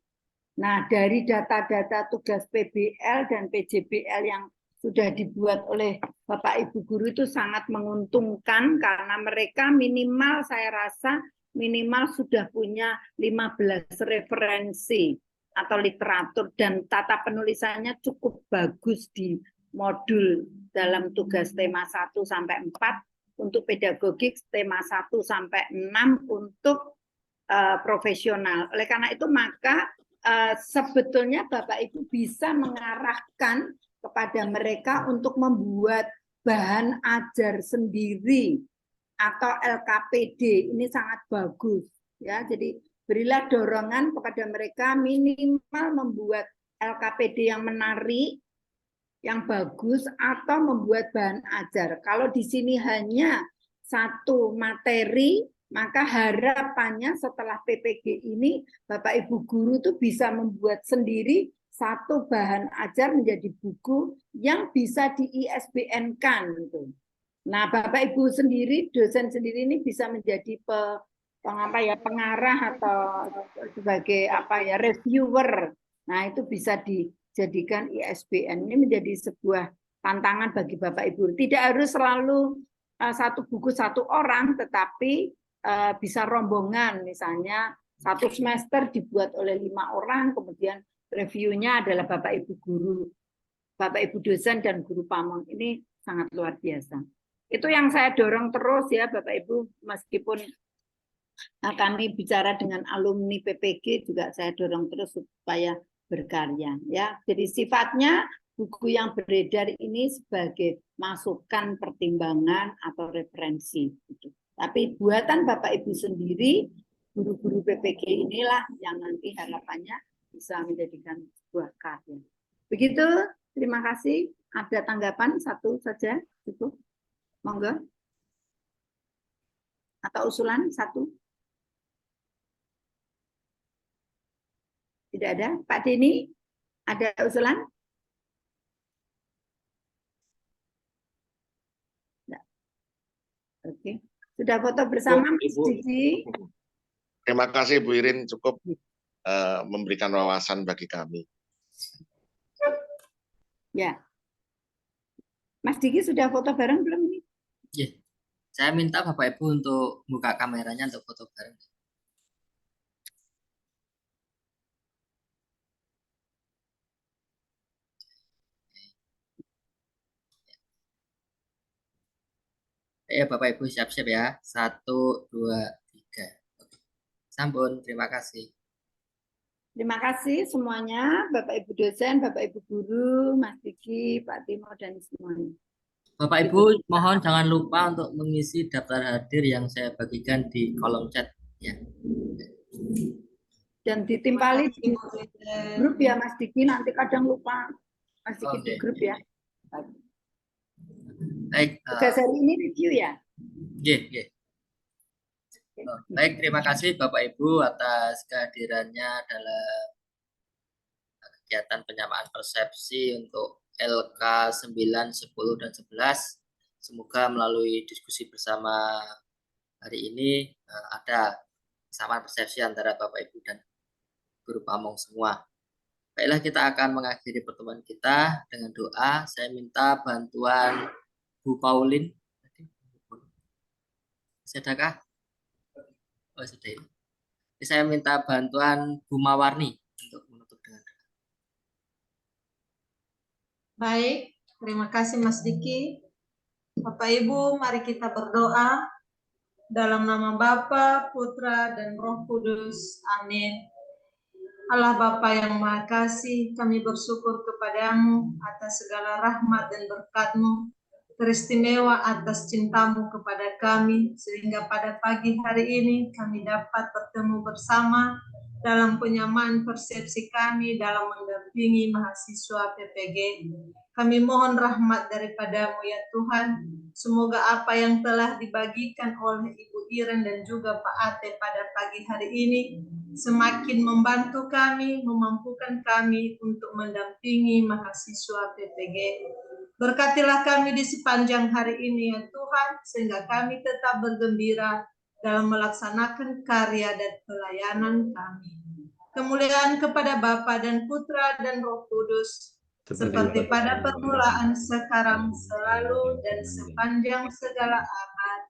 Nah, dari data-data tugas PBL dan PJBL yang sudah dibuat oleh Bapak Ibu guru itu sangat menguntungkan karena mereka minimal, saya rasa minimal sudah punya 15 referensi atau literatur, dan tata penulisannya cukup bagus di modul dalam tugas tema 1 sampai 4 untuk pedagogik, tema 1 sampai 6 untuk profesional. Oleh karena itu maka sebetulnya Bapak Ibu bisa mengarahkan kepada mereka untuk membuat bahan ajar sendiri atau LKPD. Ini sangat bagus ya. Jadi berilah dorongan kepada mereka minimal membuat LKPD yang menarik, yang bagus, atau membuat bahan ajar. Kalau di sini hanya satu materi, maka harapannya setelah PPG ini Bapak Ibu guru itu bisa membuat sendiri satu bahan ajar menjadi buku yang bisa di ISBN-kan gitu. Nah, Bapak Ibu sendiri, dosen sendiri ini bisa menjadi pengarah atau sebagai reviewer. Nah, itu bisa dijadikan ISBN. Ini menjadi sebuah tantangan bagi Bapak Ibu. Tidak harus selalu satu buku satu orang, tetapi bisa rombongan, misalnya satu semester dibuat oleh 5 orang, kemudian reviewnya adalah Bapak Ibu guru, Bapak Ibu dosen dan guru pamong. Ini sangat luar biasa. Itu yang saya dorong terus ya Bapak Ibu, meskipun kami bicara dengan alumni PPG juga saya dorong terus supaya berkarya ya. Jadi sifatnya buku yang beredar ini sebagai masukan, pertimbangan atau referensi gitu. Tapi buatan Bapak Ibu sendiri, guru-guru PPG inilah yang nanti harapannya bisa menjadikan sebuah karya. Begitu, terima kasih. Ada tanggapan satu saja, cukup. Monggo. Atau usulan satu? Tidak ada. Pak Denny, ada usulan? Tidak. Oke. Sudah foto bersama, Mas Didi. Terima kasih Bu Irin, cukup memberikan wawasan bagi kami. Ya. Mas Diki sudah foto bareng belum ini? Ya. Saya minta Bapak Ibu untuk buka kameranya untuk foto bareng. Ya Bapak Ibu siap-siap ya. 1, 2, 3. Oke. Sampun, terima kasih. Terima kasih semuanya, Bapak Ibu dosen, Bapak Ibu guru, Mas Diki, Pak Timo, dan semuanya. Bapak Ibu mohon jangan lupa untuk mengisi daftar hadir yang saya bagikan di kolom chat ya. Dan ditimpali di grup ya Mas Diki, nanti kadang lupa Mas Diki di grup ya. Baik. Tugas hari ini review ya. Baik, terima kasih Bapak Ibu atas kehadirannya dalam kegiatan penyamaan persepsi untuk LK 9, 10, dan 11. Semoga melalui diskusi bersama hari ini ada kesamaan persepsi antara Bapak Ibu dan guru pamong semua. Baiklah, kita akan mengakhiri pertemuan kita dengan doa. Saya minta bantuan Bu Pauline. Sedakah? Oh, sudah ini. Saya minta bantuan Bu Mawarni untuk menutup dengan doa. Baik, terima kasih Mas Diki. Bapak Ibu, mari kita berdoa dalam nama Bapa, Putra, dan Roh Kudus. Amin. Allah Bapa yang Maha Kasih, kami bersyukur kepadamu atas segala rahmat dan berkat-Mu, teristimewa atas cinta-Mu kepada kami, sehingga pada pagi hari ini kami dapat bertemu bersama dalam penyamaan persepsi kami dalam mendampingi mahasiswa PPG. Kami mohon rahmat daripada-Mu ya Tuhan. Semoga apa yang telah dibagikan oleh Ibu Iren dan juga Pak Ate pada pagi hari ini semakin membantu kami, memampukan kami untuk mendampingi mahasiswa PPG. Berkatilah kami di sepanjang hari ini ya Tuhan, sehingga kami tetap bergembira dalam melaksanakan karya dan pelayanan kami. Kemuliaan kepada Bapa dan Putra dan Roh Kudus, seperti pada permulaan, sekarang, selalu, dan sepanjang segala abad.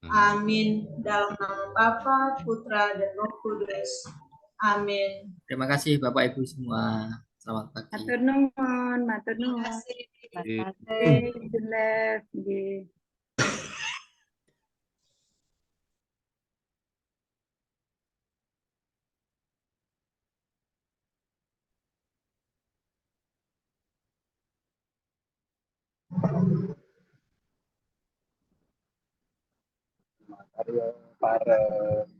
Amin. Dalam nama Bapa, Putra, dan Roh Kudus. Amin. Terima kasih Bapak Ibu semua. Selamat pagi. Matur nuwun, matur nuwun. Terima kasih. Jelek, nggih. Mario Pareng.